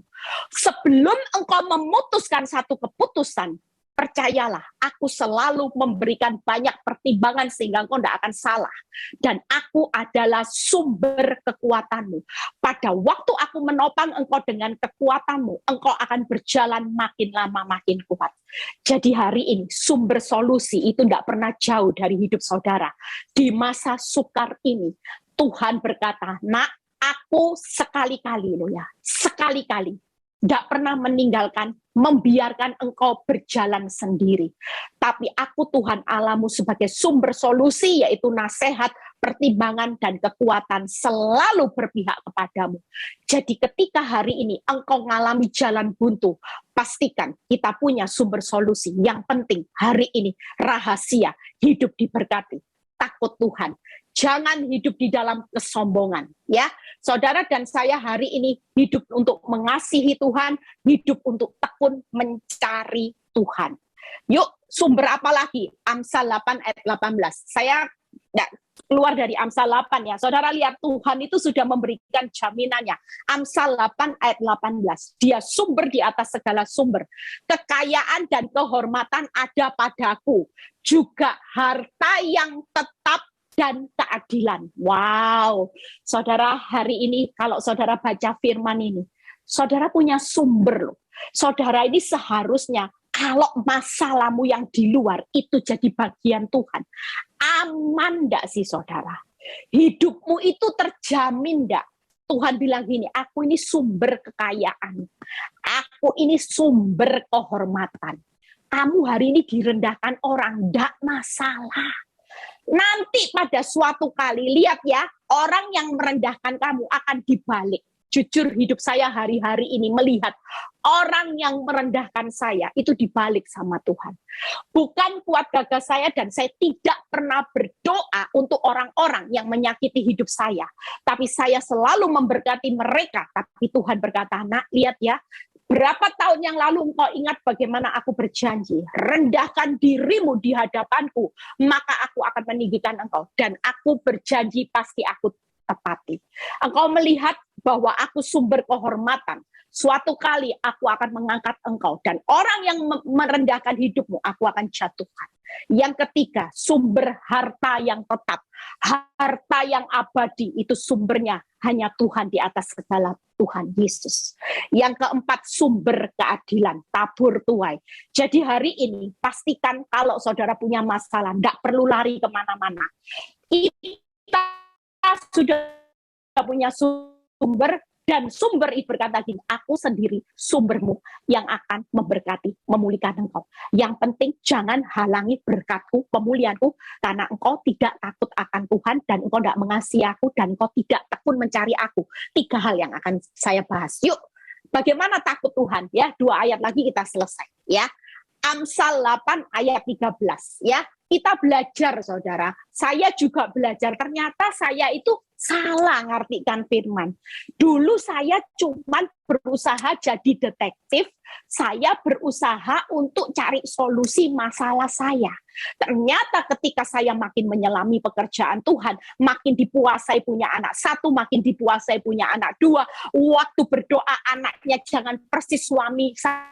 Sebelum engkau memutuskan satu keputusan, percayalah, aku selalu memberikan banyak pertimbangan sehingga engkau tidak akan salah. Dan aku adalah sumber kekuatanmu. Pada waktu aku menopang engkau dengan kekuatanmu, engkau akan berjalan makin lama makin kuat. Jadi hari ini sumber solusi itu tidak pernah jauh dari hidup saudara. Di masa sukar ini, Tuhan berkata, nak, aku sekali-kali loh ya, sekali-kali. Tidak pernah meninggalkan, membiarkan engkau berjalan sendiri. Tapi aku Tuhan Allahmu sebagai sumber solusi, yaitu nasihat, pertimbangan, dan kekuatan selalu berpihak kepadamu. Jadi ketika hari ini engkau mengalami jalan buntu, pastikan kita punya sumber solusi. Yang penting hari ini rahasia hidup diberkati. Takut Tuhan. Jangan hidup di dalam kesombongan, ya. Saudara dan saya hari ini hidup untuk mengasihi Tuhan, hidup untuk tekun mencari Tuhan. Yuk, sumber apa lagi? Amsal 8 ayat 18. Saya keluar dari Amsal 8 ya. Saudara lihat Tuhan itu sudah memberikan jaminannya. Amsal 8 ayat 18. Dia sumber di atas segala sumber. Kekayaan dan kehormatan ada padaku. Juga harta yang tetap dan keadilan. Wow, saudara hari ini kalau saudara baca firman ini, saudara punya sumber loh. Saudara ini seharusnya kalau masalahmu yang di luar itu jadi bagian Tuhan. Aman enggak sih saudara? Hidupmu itu terjamin enggak? Tuhan bilang gini, aku ini sumber kekayaan. Aku ini sumber kehormatan. Kamu hari ini direndahkan orang, enggak masalah. Nanti pada suatu kali, lihat ya, orang yang merendahkan kamu akan dibalik. Jujur hidup saya hari-hari ini melihat orang yang merendahkan saya itu dibalik sama Tuhan. Bukan kuat gagah saya dan saya tidak pernah berdoa untuk orang-orang yang menyakiti hidup saya. Tapi saya selalu memberkati mereka. Tapi Tuhan berkata, nak lihat ya, berapa tahun yang lalu engkau ingat bagaimana aku berjanji, rendahkan dirimu di hadapanku, maka aku akan meninggikan engkau. Dan aku berjanji pasti aku tepati. Engkau melihat bahwa aku sumber kehormatan. Suatu kali aku akan mengangkat engkau, dan orang yang merendahkan hidupmu aku akan jatuhkan. Yang ketiga, sumber harta yang tetap, harta yang abadi, itu sumbernya hanya Tuhan di atas segala, Tuhan Yesus. Yang keempat, sumber keadilan, tabur tuai. Jadi hari ini pastikan kalau saudara punya masalah, tidak perlu lari kemana-mana. Kita sudah punya sumber, dan sumber itu berkata gini, aku sendiri sumbermu yang akan memberkati, memulihkan engkau. Yang penting jangan halangi berkatku, pemulihanku, karena engkau tidak takut akan Tuhan, dan engkau tidak mengasihi aku, dan engkau tidak tekun mencari aku. 3 hal yang akan saya bahas. Yuk, bagaimana takut Tuhan? Ya, 2 ayat lagi kita selesai. Ya, Amsal 8 ayat 13. Ya, kita belajar, saudara. Saya juga belajar. Ternyata saya itu salah ngartikan firman. Dulu saya cuma berusaha jadi detektif, saya berusaha untuk cari solusi masalah saya. Ternyata ketika saya makin menyelami pekerjaan Tuhan, makin dipuasai punya anak 1, makin dipuasai punya anak 2, waktu berdoa anaknya jangan persis suami saya,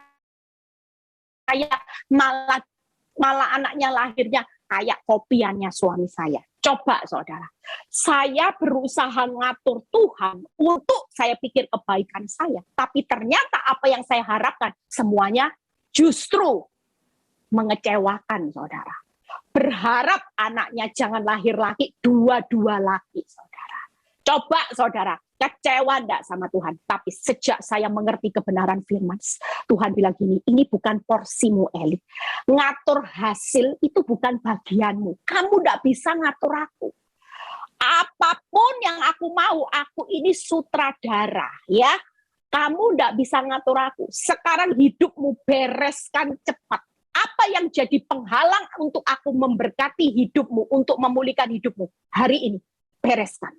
malah anaknya lahirnya kayak kopiannya suami saya. Coba saudara, saya berusaha ngatur Tuhan untuk saya pikir kebaikan saya. Tapi ternyata apa yang saya harapkan semuanya justru mengecewakan saudara. Berharap anaknya jangan lahir laki, 2 laki saudara. Coba saudara, kecewa enggak sama Tuhan? Tapi sejak saya mengerti kebenaran firman, Tuhan bilang gini, ini bukan porsimu Eli. Ngatur hasil itu bukan bagianmu. Kamu enggak bisa ngatur aku. Apapun yang aku mau, aku ini sutradara. Ya, kamu enggak bisa ngatur aku. Sekarang hidupmu bereskan cepat. Apa yang jadi penghalang untuk aku memberkati hidupmu, untuk memulihkan hidupmu? Hari ini, bereskan.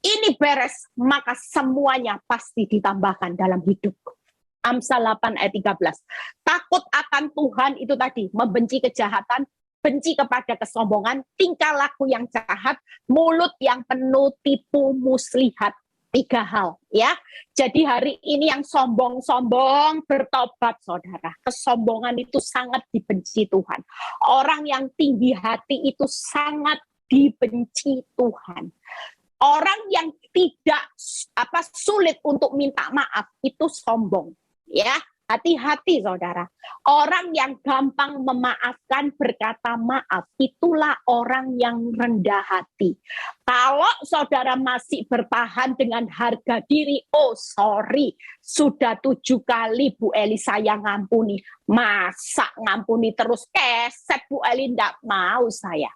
Ini beres, maka semuanya pasti ditambahkan dalam hidupku. Amsal 8 ayat 13. Takut akan Tuhan itu tadi, membenci kejahatan, benci kepada kesombongan, tingkah laku yang jahat, mulut yang penuh tipu muslihat. 3 hal, ya. Jadi hari ini yang sombong-sombong bertobat, saudara. Kesombongan itu sangat dibenci Tuhan. Orang yang tinggi hati itu sangat dibenci Tuhan. Orang yang tidak sulit untuk minta maaf itu sombong, ya. Hati-hati saudara. Orang yang gampang memaafkan berkata maaf, itulah orang yang rendah hati. Kalau saudara masih bertahan dengan harga diri, oh sorry, sudah 7 kali Bu Eli saya ngampuni. Masa ngampuni terus, keset Bu Eli, enggak mau saya.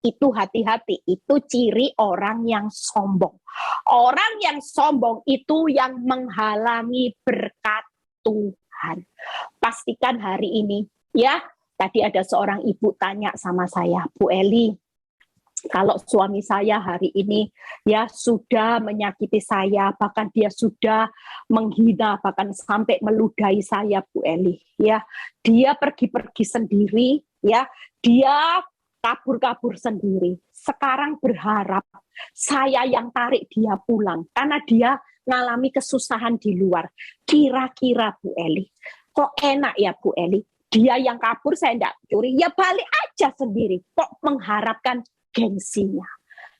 Itu hati-hati, itu ciri orang yang sombong. Orang yang sombong itu yang menghalangi berkat Tuhan. Pastikan hari ini, ya, tadi ada seorang ibu tanya sama saya, Bu Eli, kalau suami saya hari ini ya sudah menyakiti saya, bahkan dia sudah menghina, bahkan sampai meludahi saya, Bu Eli, ya, dia pergi-pergi sendiri, ya, dia kabur-kabur sendiri. Sekarang berharap saya yang tarik dia pulang karena dia ngalami kesusahan di luar. Kira-kira Bu Eli, kok enak ya Bu Eli? Dia yang kabur saya enggak curi, ya balik aja sendiri. Kok mengharapkan gengsinya?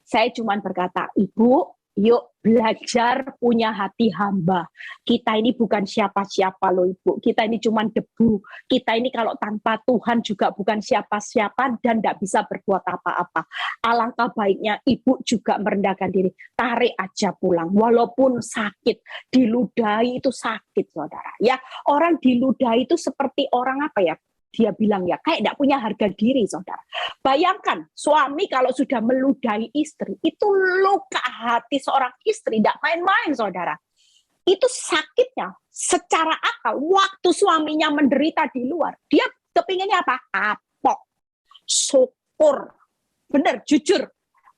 Saya cuma berkata, Ibu, yuk belajar punya hati hamba. Kita ini bukan siapa-siapa loh Ibu. Kita ini cuma debu. Kita ini kalau tanpa Tuhan juga bukan siapa-siapa dan tidak bisa berbuat apa-apa. Alangkah baiknya Ibu juga merendahkan diri. Tarik aja pulang. Walaupun sakit. Diludahi itu sakit saudara. Ya, orang diludahi itu seperti orang apa ya? Dia bilang ya, kayak tidak punya harga diri, saudara. Bayangkan, suami kalau sudah meludahi istri, itu luka hati seorang istri, tidak main-main, saudara. Itu sakitnya, secara akal, waktu suaminya menderita di luar, dia kepinginnya apa? Kapok, syukur. Benar, jujur.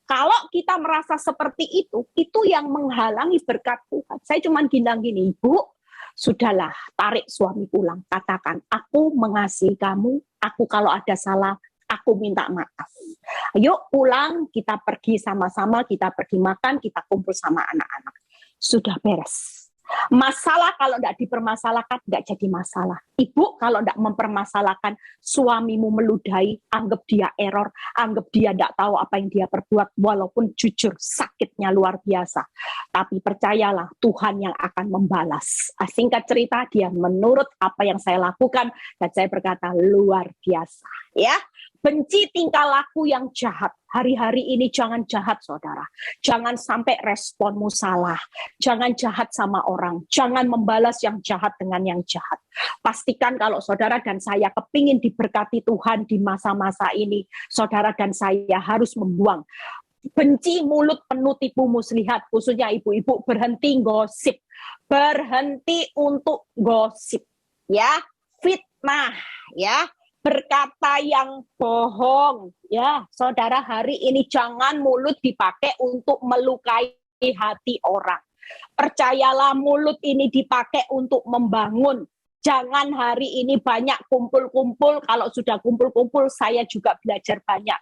Kalau kita merasa seperti itu yang menghalangi berkat Tuhan. Saya cuma bilang gini, Ibu, sudahlah, tarik suami pulang. Katakan, aku mengasihi kamu, aku kalau ada salah, aku minta maaf. Yuk pulang, kita pergi sama-sama, kita pergi makan, kita kumpul sama anak-anak. sudah beres. Masalah kalau tidak dipermasalahkan, tidak jadi masalah. Ibu kalau tidak mempermasalahkan, suamimu meludahi, anggap dia error, anggap dia tidak tahu apa yang dia perbuat, walaupun jujur sakitnya luar biasa. Tapi percayalah, Tuhan yang akan membalas. Singkat cerita, dia menurut apa yang saya lakukan, dan saya berkata luar biasa. Ya, benci tingkah laku yang jahat. Hari-hari ini jangan jahat, saudara. Jangan sampai responmu salah. Jangan jahat sama orang. Jangan membalas yang jahat dengan yang jahat. Pastikan kalau saudara dan saya kepingin diberkati Tuhan di masa-masa ini, saudara dan saya harus membuang benci mulut penuh tipu muslihat, khususnya ibu-ibu, berhenti gosip. Berhenti untuk gosip. Ya, fitnah, ya. Berkata yang bohong, ya saudara, hari ini jangan mulut dipakai untuk melukai hati orang. Percayalah, mulut ini dipakai untuk membangun. Jangan hari ini banyak kumpul-kumpul. Kalau sudah kumpul-kumpul, saya juga belajar banyak.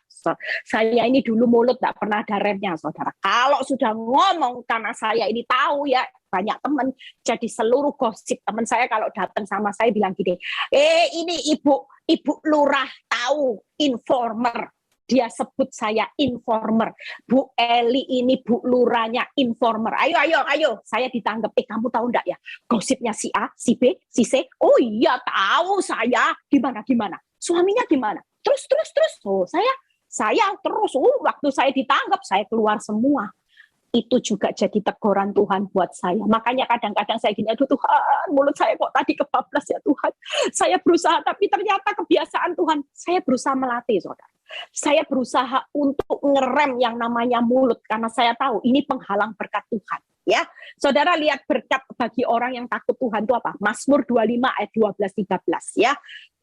Saya ini dulu mulut tidak pernah ada remnya, saudara. Kalau sudah ngomong, karena saya ini tahu ya, banyak teman, jadi seluruh gosip teman saya kalau datang sama saya bilang gini, ini ibu lurah tahu, informer. Dia sebut saya informer. Bu Eli ini bu lurahnya informer. Ayo. Saya ditangkap. Kamu tahu enggak ya? Gosipnya si A, si B, si C. Oh iya tahu saya. Gimana? Suaminya gimana? Terus. Oh, saya terus. Waktu saya ditangkap, saya keluar semua. Itu juga jadi teguran Tuhan buat saya. Makanya kadang-kadang saya gini, aduh Tuhan, mulut saya kok tadi kebablas ya Tuhan. Saya berusaha, tapi ternyata kebiasaan Tuhan. Saya berusaha melatih, saudara. Saya berusaha untuk ngerem yang namanya mulut, karena saya tahu ini penghalang berkat Tuhan. Ya, saudara lihat berkat bagi orang yang takut Tuhan itu apa? Mazmur 25 ayat 12-13 ya.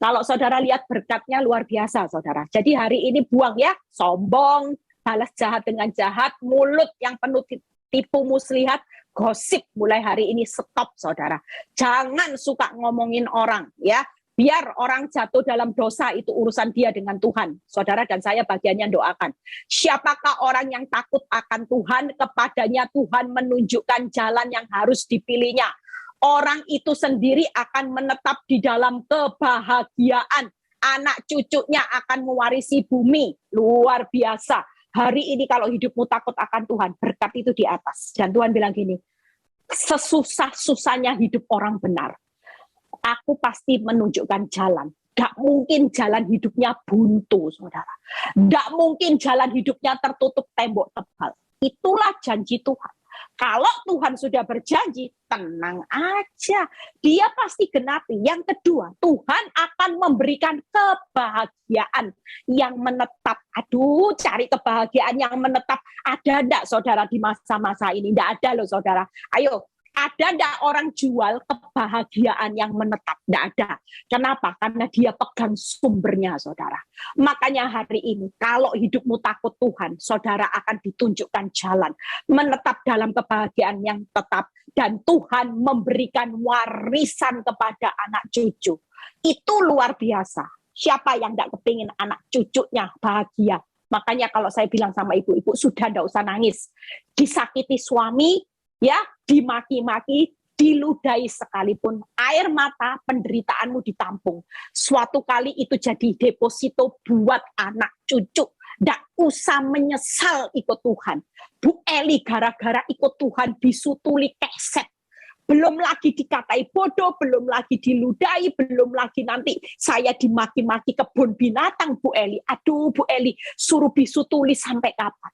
Kalau saudara lihat berkatnya luar biasa, saudara. Jadi hari ini buang ya, sombong, balas jahat dengan jahat, mulut yang penuh tipu muslihat, gosip mulai hari ini stop, saudara. Jangan suka ngomongin orang ya. Biar orang jatuh dalam dosa itu urusan dia dengan Tuhan. Saudara dan saya bagiannya doakan. Siapakah orang yang takut akan Tuhan, kepadanya Tuhan menunjukkan jalan yang harus dipilihnya. Orang itu sendiri akan menetap di dalam kebahagiaan. Anak cucunya akan mewarisi bumi. Luar biasa. Hari ini kalau hidupmu takut akan Tuhan, berkat itu di atas. Dan Tuhan bilang gini, sesusah-susahnya hidup orang benar, aku pasti menunjukkan jalan. Gak mungkin jalan hidupnya buntu, saudara. Gak mungkin jalan hidupnya tertutup tembok tebal. Itulah janji Tuhan. Kalau Tuhan sudah berjanji, tenang aja. Dia pasti genapi. Yang kedua, Tuhan akan memberikan kebahagiaan yang menetap. Aduh, cari kebahagiaan yang menetap. Ada enggak, saudara, di masa-masa ini? Enggak ada loh, saudara. Ayo. Ada enggak orang jual kebahagiaan yang menetap? Enggak ada. Kenapa? Karena dia pegang sumbernya, saudara. Makanya hari ini, kalau hidupmu takut Tuhan, saudara akan ditunjukkan jalan. Menetap dalam kebahagiaan yang tetap. Dan Tuhan memberikan warisan kepada anak cucu. Itu luar biasa. Siapa yang enggak kepingin anak cucunya bahagia? Makanya kalau saya bilang sama ibu-ibu, sudah enggak usah nangis. Disakiti suami, ya, dimaki-maki, diludahi sekalipun, air mata penderitaanmu ditampung. Suatu kali itu jadi deposito buat anak cucu. Nggak usah menyesal ikut Tuhan. Bu Eli gara-gara ikut Tuhan bisu tuli keset. Belum lagi dikatai bodoh, belum lagi diludahi, belum lagi nanti saya dimaki-maki kebun binatang, Bu Eli. Aduh, Bu Eli, suruh bisu tuli sampai kapan?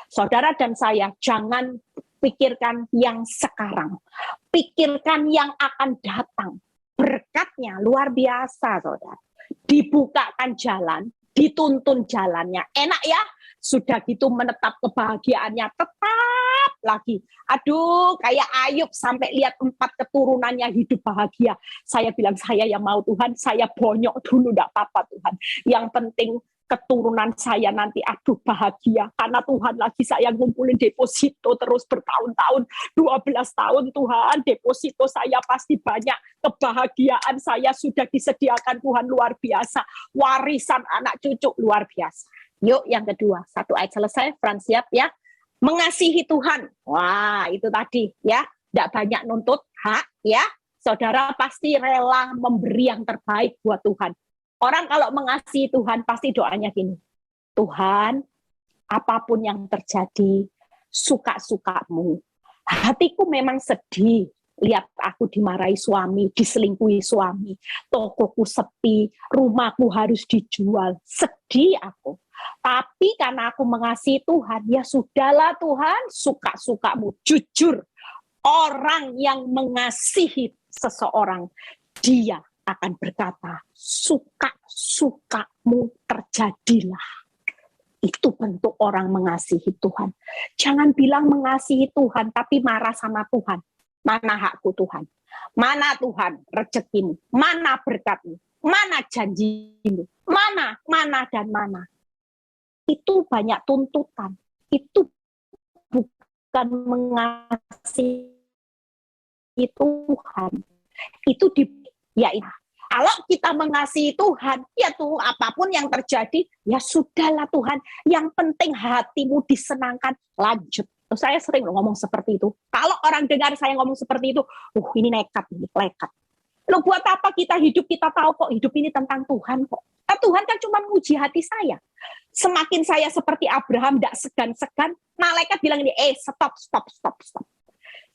Saudara dan saya, jangan pikirkan yang sekarang. Pikirkan yang akan datang. Berkatnya luar biasa, saudara. Dibukakan jalan, dituntun jalannya. Enak ya? Sudah gitu menetap kebahagiaannya tetap lagi. Aduh, kayak Ayub sampai lihat 4 keturunannya hidup bahagia. Saya bilang, saya yang mau Tuhan, saya bonyok dulu, enggak apa-apa Tuhan. Yang penting keturunan saya nanti aduh bahagia, karena Tuhan lagi saya ngumpulin deposito terus bertahun-tahun, 12 tahun Tuhan, deposito saya pasti banyak, kebahagiaan saya sudah disediakan Tuhan luar biasa, warisan anak cucu luar biasa. Yuk yang kedua, 1 ayat selesai, Frans siap ya. Mengasihi Tuhan, wah itu tadi ya, tidak banyak nuntut hak ya. Saudara pasti rela memberi yang terbaik buat Tuhan. Orang kalau mengasihi Tuhan pasti doanya gini, Tuhan, apapun yang terjadi, suka-sukamu. Hatiku memang sedih, lihat aku dimarahi suami, diselingkuhi suami, tokoku sepi, rumahku harus dijual, sedih aku. Tapi karena aku mengasihi Tuhan, ya sudahlah Tuhan, suka-sukamu. Jujur, orang yang mengasihi seseorang, dia akan berkata, suka-sukamu terjadilah. Itu bentuk orang mengasihi Tuhan. Jangan bilang mengasihi Tuhan, tapi marah sama Tuhan. Mana hakku Tuhan? Mana Tuhan rezekimu? Mana berkatmu? Mana janjimu? Mana, dan mana? Itu banyak tuntutan. Itu bukan mengasihi Tuhan. Itu kalau kita mengasihi Tuhan, ya tuh apapun yang terjadi, ya sudahlah Tuhan. Yang penting hatimu disenangkan, lanjut. Saya sering ngomong seperti itu. Kalau orang dengar saya ngomong seperti itu, ini nekat, ini lekat. Loh buat apa kita hidup, kita tahu kok hidup ini tentang Tuhan kok. Nah, Tuhan kan cuma menguji hati saya. Semakin saya seperti Abraham, tidak segan-segan, malaikat bilang ini, stop.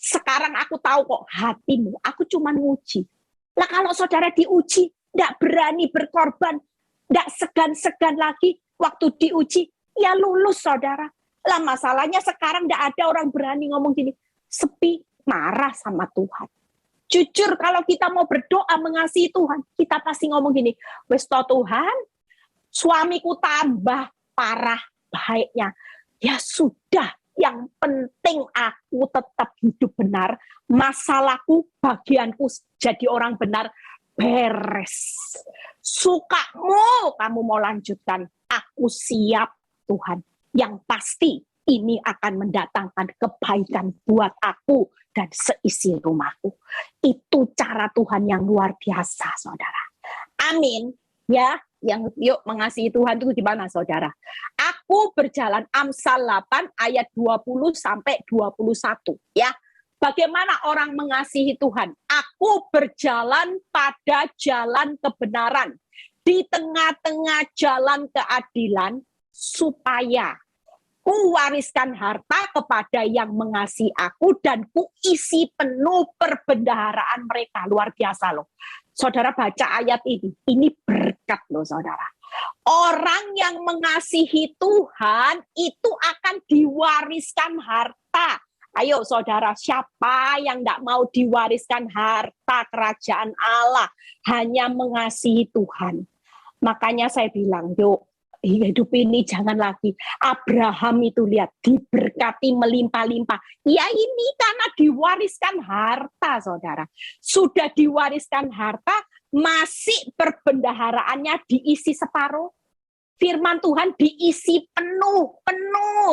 Sekarang aku tahu kok hatimu, aku cuma menguji. Lah kalau saudara diuji, tidak berani berkorban, tidak segan-segan lagi, waktu diuji, ya lulus saudara. Lah masalahnya sekarang tidak ada orang berani ngomong gini, sepi, marah sama Tuhan. Jujur kalau kita mau berdoa mengasihi Tuhan, kita pasti ngomong gini, wes toh Tuhan, suamiku tambah parah baiknya. Ya sudah, yang penting aku tetap hidup benar, masalahku, bagianku jadi orang benar, beres. Sukamu kamu mau lanjutkan, aku siap Tuhan. Yang pasti ini akan mendatangkan kebaikan buat aku dan seisi rumahku. Itu cara Tuhan yang luar biasa, saudara. Amin. Ya, yang yuk mengasihi Tuhan itu gimana, saudara? Aku berjalan, Amsal 8 ayat 20 sampai 21, ya. Bagaimana orang mengasihi Tuhan? Aku berjalan pada jalan kebenaran, di tengah-tengah jalan keadilan, supaya ku wariskan harta kepada yang mengasihi aku dan ku isi penuh perbendaharaan mereka. Luar biasa loh. Saudara baca ayat ini berkat loh saudara. Orang yang mengasihi Tuhan itu akan diwariskan harta. Ayo saudara, siapa yang tidak mau diwariskan harta kerajaan Allah? Hanya mengasihi Tuhan. Makanya saya bilang, yuk, hidup ini jangan lagi. Abraham itu lihat, diberkati melimpah-limpah. Ya ini karena diwariskan harta, saudara. Sudah diwariskan harta, masih perbendaharaannya diisi separuh. Firman Tuhan diisi penuh,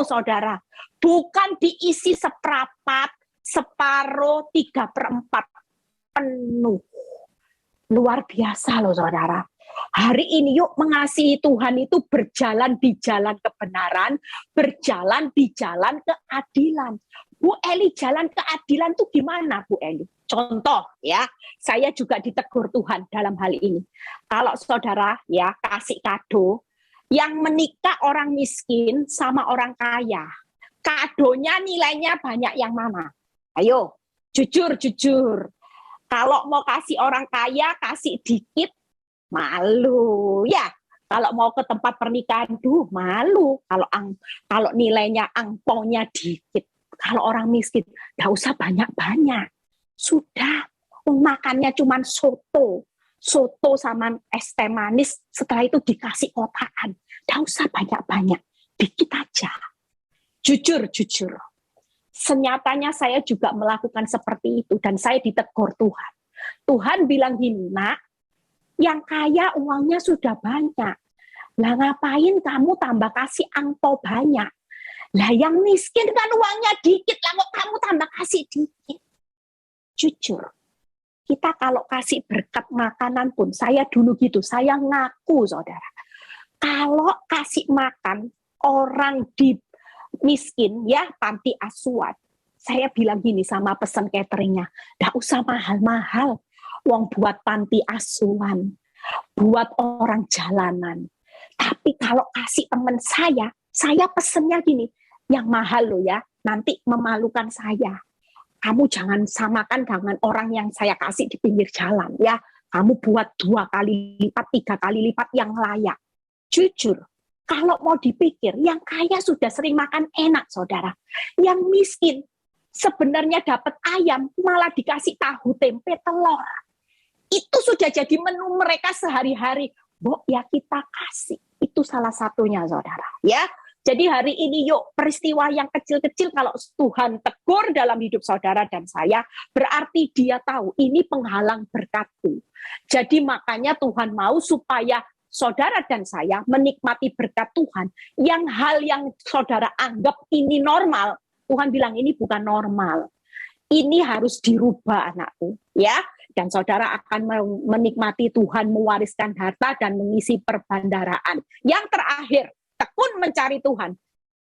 saudara. Bukan diisi seperempat, separuh, 3/4. Penuh. Luar biasa loh, saudara. Hari ini yuk mengasihi Tuhan itu berjalan di jalan kebenaran, berjalan di jalan keadilan. Bu Eli, jalan keadilan itu gimana Bu Eli? Contoh ya, saya juga ditegur Tuhan dalam hal ini. Kalau saudara ya kasih kado, yang menikah orang miskin sama orang kaya, kadonya nilainya banyak yang mana? Ayo, jujur. Kalau mau kasih orang kaya, kasih dikit, malu ya. Kalau mau ke tempat pernikahan, malu. Kalau nilainya angpaunya dikit. Kalau orang miskin, nggak usah banyak-banyak. Sudah, makannya cuma soto sama es teh manis. Setelah itu dikasih kotakan. Nggak usah banyak-banyak, dikit aja. Jujur. Senyatanya saya juga melakukan seperti itu dan saya ditegur Tuhan. Tuhan bilang gini, nak, yang kaya uangnya sudah banyak. Lah ngapain kamu tambah kasih angpau banyak? Lah yang miskin kan uangnya dikit, lah kok kamu tambah kasih dikit? Jujur, kita kalau kasih berkat makanan pun, saya dulu gitu, saya ngaku saudara. Kalau kasih makan, orang di miskin ya, panti asuhan. Saya bilang gini sama pesan cateringnya, nggak usah mahal-mahal, wong buat panti asuhan, buat orang jalanan. Tapi kalau kasih teman saya pesennya gini, yang mahal loh ya, nanti memalukan saya. Kamu jangan samakan dengan orang yang saya kasih di pinggir jalan ya. Kamu buat 2 kali lipat, 3 kali lipat yang layak. Jujur, kalau mau dipikir, yang kaya sudah sering makan enak, saudara. Yang miskin sebenarnya dapat ayam, malah dikasih tahu, tempe, telur. Itu sudah jadi menu mereka sehari-hari. Ya kita kasih. Itu salah satunya, saudara. Ya, jadi hari ini yuk, peristiwa yang kecil-kecil kalau Tuhan tegur dalam hidup saudara dan saya, berarti dia tahu ini penghalang berkatku. Jadi makanya Tuhan mau supaya saudara dan saya menikmati berkat Tuhan. Yang hal yang saudara anggap ini normal, Tuhan bilang ini bukan normal. Ini harus dirubah anakku, ya. Dan saudara akan menikmati Tuhan mewariskan harta dan mengisi perbendaharaan. Yang terakhir, tekun mencari Tuhan.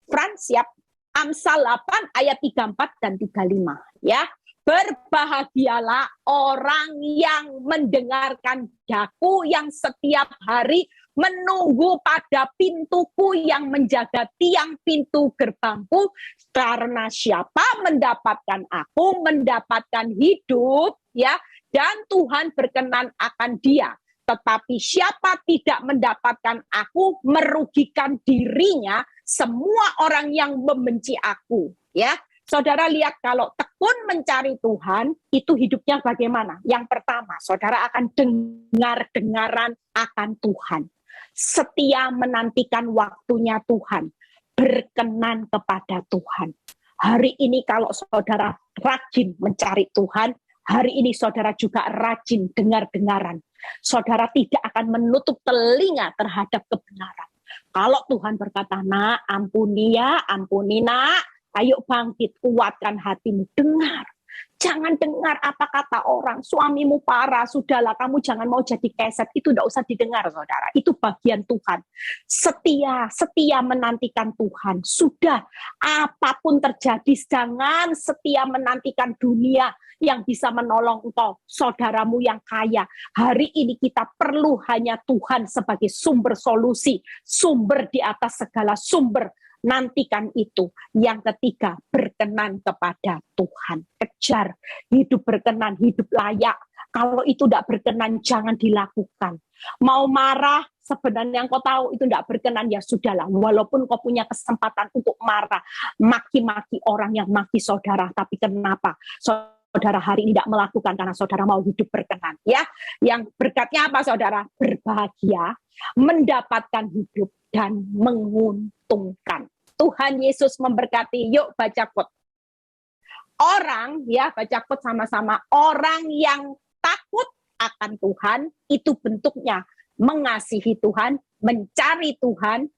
Frans, siap. Amsal 8 ayat 34 dan 35, ya. Berbahagialah orang yang mendengarkan daku, yang setiap hari menunggu pada pintuku, yang menjaga tiang pintu gerbangku, karena siapa mendapatkan aku, mendapatkan hidup, ya, dan Tuhan berkenan akan dia. Tetapi siapa tidak mendapatkan aku, merugikan dirinya. Semua orang yang membenci aku, ya. Saudara lihat, kalau tekun mencari Tuhan, itu hidupnya bagaimana? Yang pertama, saudara akan dengar-dengaran akan Tuhan. Setia menantikan waktunya Tuhan. Berkenan kepada Tuhan. Hari ini kalau saudara rajin mencari Tuhan, hari ini saudara juga rajin dengar-dengaran. Saudara tidak akan menutup telinga terhadap kebenaran. Kalau Tuhan berkata, nak, ampuni ya, ampuni nak, ayo bangkit, kuatkan hatimu, dengar. Jangan dengar apa kata orang, suamimu parah, sudahlah kamu jangan mau jadi keset, itu tidak usah didengar saudara, itu bagian Tuhan. Setia menantikan Tuhan, sudah apapun terjadi, jangan setia menantikan dunia yang bisa menolong engkau, saudaramu yang kaya. Hari ini kita perlu hanya Tuhan sebagai sumber solusi, sumber di atas segala sumber. Nantikan itu. Yang ketiga, berkenan kepada Tuhan. Kejar hidup berkenan, hidup layak. Kalau itu tidak berkenan, jangan dilakukan. Mau marah, sebenarnya kau tahu itu tidak berkenan, ya sudahlah. Walaupun kau punya kesempatan untuk marah, maki-maki orang yang maki saudara, tapi kenapa saudara hari ini tidak melakukan? Karena saudara mau hidup berkenan, ya. Yang berkatnya apa saudara? Berbahagia, mendapatkan hidup, dan menguntungkan. Tuhan Yesus memberkati. Yuk baca quote. Orang, ya baca quote sama-sama. Orang yang takut akan Tuhan, itu bentuknya mengasihi Tuhan, mencari Tuhan,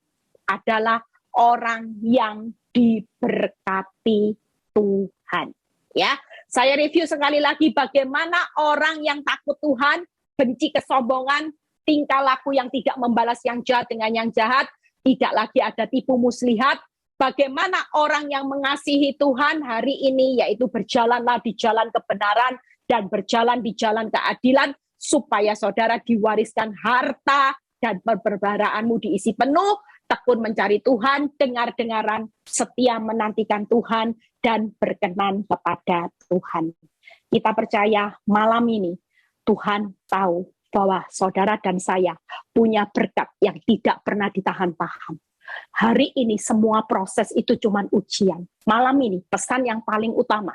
adalah orang yang diberkati Tuhan. Ya, saya review sekali lagi bagaimana orang yang takut Tuhan, benci kesombongan, tingkah laku yang tidak membalas yang jahat dengan yang jahat, tidak lagi ada tipu muslihat. Bagaimana orang yang mengasihi Tuhan hari ini, yaitu berjalanlah di jalan kebenaran dan berjalan di jalan keadilan, supaya saudara diwariskan harta dan perbendaharanmu diisi penuh, tekun mencari Tuhan, dengar-dengaran, setia menantikan Tuhan, dan berkenan kepada Tuhan. Kita percaya malam ini Tuhan tahu bahwa saudara dan saya punya berkat yang tidak pernah ditahan-tahan. Hari ini semua proses itu cuma ujian. Malam ini pesan yang paling utama.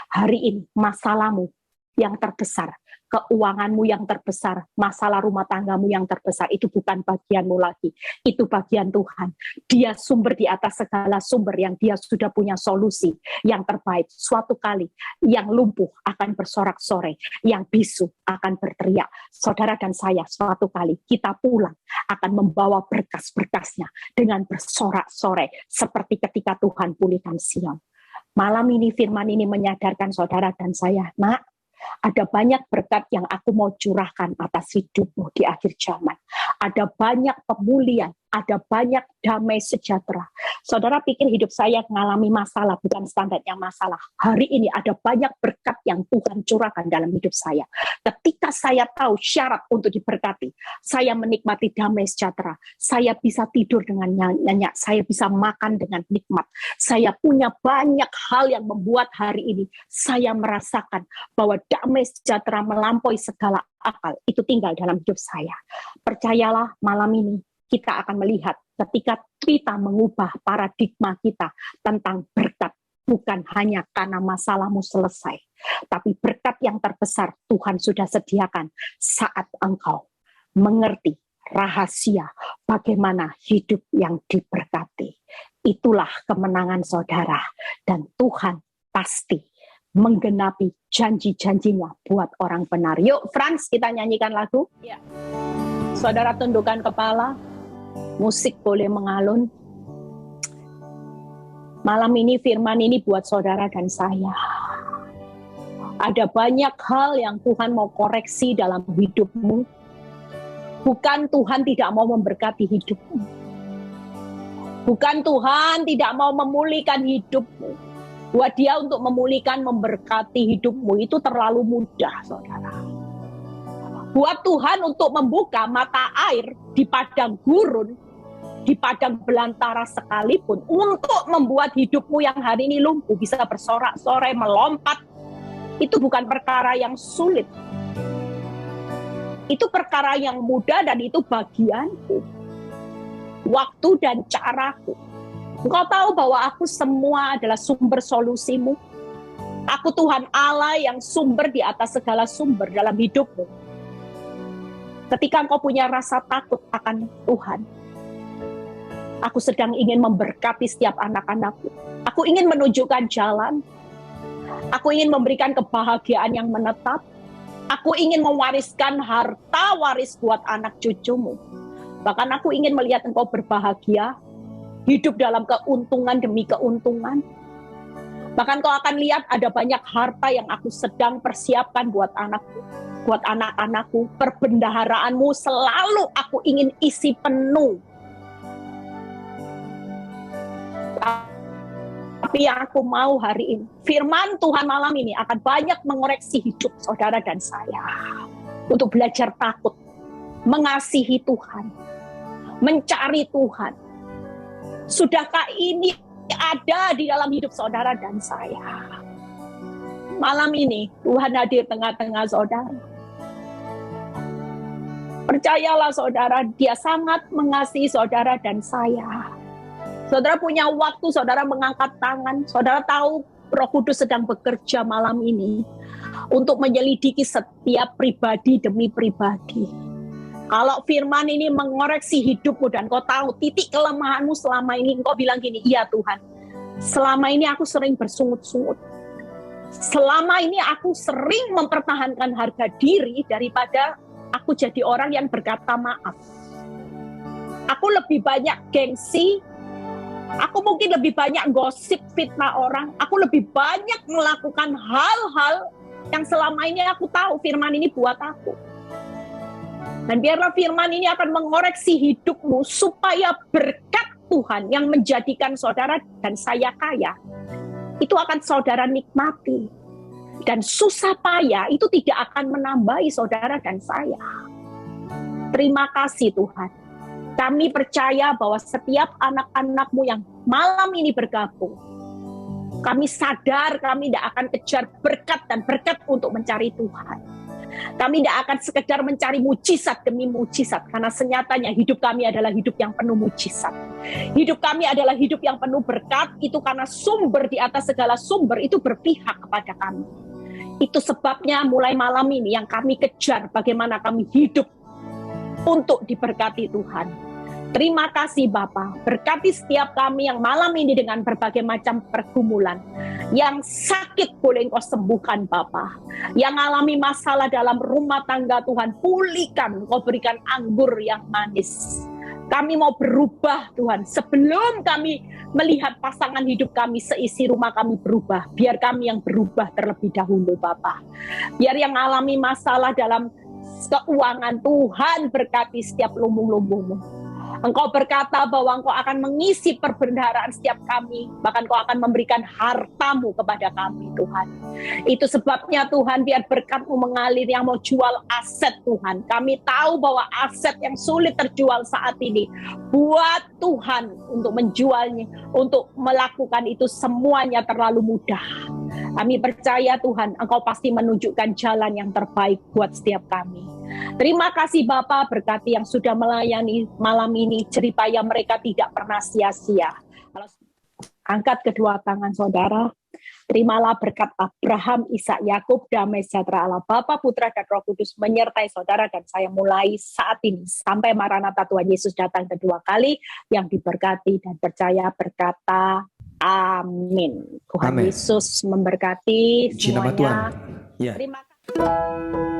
Hari ini masalahmu yang terbesar, keuanganmu yang terbesar, masalah rumah tanggamu yang terbesar, itu bukan bagianmu lagi. Itu bagian Tuhan. Dia sumber di atas segala sumber, yang dia sudah punya solusi yang terbaik. Suatu kali yang lumpuh akan bersorak-sorai, yang bisu akan berteriak. Saudara dan saya suatu kali kita pulang akan membawa berkas-berkasnya dengan bersorak-sorai seperti ketika Tuhan pulihkan Sion. Malam ini firman ini menyadarkan saudara dan saya, nak, ada banyak berkat yang aku mau curahkan atas hidupmu di akhir zaman. Ada banyak pemulihan ada banyak damai sejahtera. Saudara pikir hidup saya mengalami masalah, bukan standarnya masalah. Hari ini ada banyak berkat yang Tuhan curahkan dalam hidup saya. Ketika saya tahu syarat untuk diberkati, saya menikmati damai sejahtera. Saya bisa tidur dengan nyenyak, saya bisa makan dengan nikmat. Saya punya banyak hal yang membuat hari ini saya merasakan bahwa damai sejahtera melampaui segala akal. Itu tinggal dalam hidup saya. Percayalah, malam ini kita akan melihat ketika kita mengubah paradigma kita tentang berkat. Bukan hanya karena masalahmu selesai, tapi berkat yang terbesar Tuhan sudah sediakan saat engkau mengerti rahasia bagaimana hidup yang diberkati. Itulah kemenangan saudara, dan Tuhan pasti menggenapi janji-janjinya buat orang benar. Yuk Frans, kita nyanyikan lagu. Ya. Saudara tundukkan kepala, musik boleh mengalun. Malam ini firman ini buat saudara dan saya. Ada banyak hal yang Tuhan mau koreksi dalam hidupmu. Bukan Tuhan tidak mau memberkati hidupmu. Bukan Tuhan tidak mau memulihkan hidupmu. Buat Dia untuk memulihkan, memberkati hidupmu itu terlalu mudah, saudara. Buat Tuhan untuk membuka mata air di padang gurun, di padang belantara sekalipun, untuk membuat hidupmu yang hari ini lumpuh bisa bersorak-sorai, melompat, itu bukan perkara yang sulit. Itu perkara yang mudah, dan itu bagianku. Waktu dan caraku. Engkau tahu bahwa aku semua adalah sumber solusimu. Aku Tuhan Allah yang sumber di atas segala sumber dalam hidupmu. Ketika engkau punya rasa takut akan Tuhan, aku sedang ingin memberkati setiap anak-anakku. Aku ingin menunjukkan jalan. Aku ingin memberikan kebahagiaan yang menetap. Aku ingin mewariskan harta waris buat anak cucumu. Bahkan aku ingin melihat engkau berbahagia, hidup dalam keuntungan demi keuntungan. Bahkan kau akan lihat ada banyak harta yang aku sedang persiapkan buat anakku, buat anak-anakku. Perbendaharaanmu selalu aku ingin isi penuh. Tapi yang aku mau hari ini, firman Tuhan malam ini akan banyak mengoreksi hidup saudara dan saya. Untuk belajar takut, mengasihi Tuhan, mencari Tuhan. Sudahkah ini ada di dalam hidup saudara dan saya? Malam ini Tuhan hadir tengah-tengah saudara. Percayalah saudara, Dia sangat mengasihi saudara dan saya. Saudara punya waktu, saudara mengangkat tangan, saudara tahu Roh Kudus sedang bekerja malam ini untuk menyelidiki setiap pribadi demi pribadi. Kalau firman ini mengoreksi hidupmu dan kau tahu titik kelemahanmu selama ini, engkau bilang gini, iya Tuhan, selama ini aku sering bersungut-sungut. Selama ini aku sering mempertahankan harga diri daripada aku jadi orang yang berkata maaf. Aku lebih banyak gengsi, aku mungkin lebih banyak gosip fitnah orang, aku lebih banyak melakukan hal-hal yang selama ini aku tahu firman ini buat aku. Dan biarlah firman ini akan mengoreksi hidupmu supaya berkat Tuhan yang menjadikan saudara dan saya kaya, itu akan saudara nikmati. Dan susah payah itu tidak akan menambahi saudara dan saya. Terima kasih Tuhan. Kami percaya bahwa setiap anak-anak-Mu yang malam ini bergabung, kami sadar kami tidak akan kejar berkat dan berkat untuk mencari Tuhan. Kami tidak akan sekedar mencari mujizat demi mujizat, karena senyatanya hidup kami adalah hidup yang penuh mujizat. Hidup kami adalah hidup yang penuh berkat, itu karena sumber di atas segala sumber itu berpihak kepada kami. Itu sebabnya mulai malam ini yang kami kejar bagaimana kami hidup untuk diberkati Tuhan. Terima kasih Bapa, berkati setiap kami yang malam ini dengan berbagai macam pergumulan. Yang sakit boleh Engkau sembuhkan Bapa. Yang alami masalah dalam rumah tangga Tuhan, pulihkan, Engkau berikan anggur yang manis. Kami mau berubah Tuhan, sebelum kami melihat pasangan hidup kami, seisi rumah kami berubah. Biar kami yang berubah terlebih dahulu Bapa. Biar yang alami masalah dalam keuangan, Tuhan berkati setiap lumbung-lumbungmu. Engkau berkata bahwa Engkau akan mengisi perbendaharaan setiap kami. Bahkan Engkau akan memberikan harta-Mu kepada kami, Tuhan. Itu sebabnya Tuhan, biar berkat-Mu mengalir. Yang mau jual aset, Tuhan, kami tahu bahwa aset yang sulit terjual saat ini, buat Tuhan untuk menjualnya, untuk melakukan itu semuanya terlalu mudah. Kami percaya Tuhan, Engkau pasti menunjukkan jalan yang terbaik buat setiap kami. Terima kasih Bapa, berkati yang sudah melayani malam ini, jeripaya mereka tidak pernah sia-sia. Angkat kedua tangan saudara, terimalah berkat Abraham, Ishak, Yakub, damai sejahtera Allah Bapa, Putra, dan Roh Kudus menyertai saudara dan saya mulai saat ini sampai Maranatha Tuhan Yesus datang kedua kali, yang diberkati dan percaya berkata amin. Tuhan Amin. Yesus memberkati Puji nama Tuhan. semuanya. Ya. Terima kasih.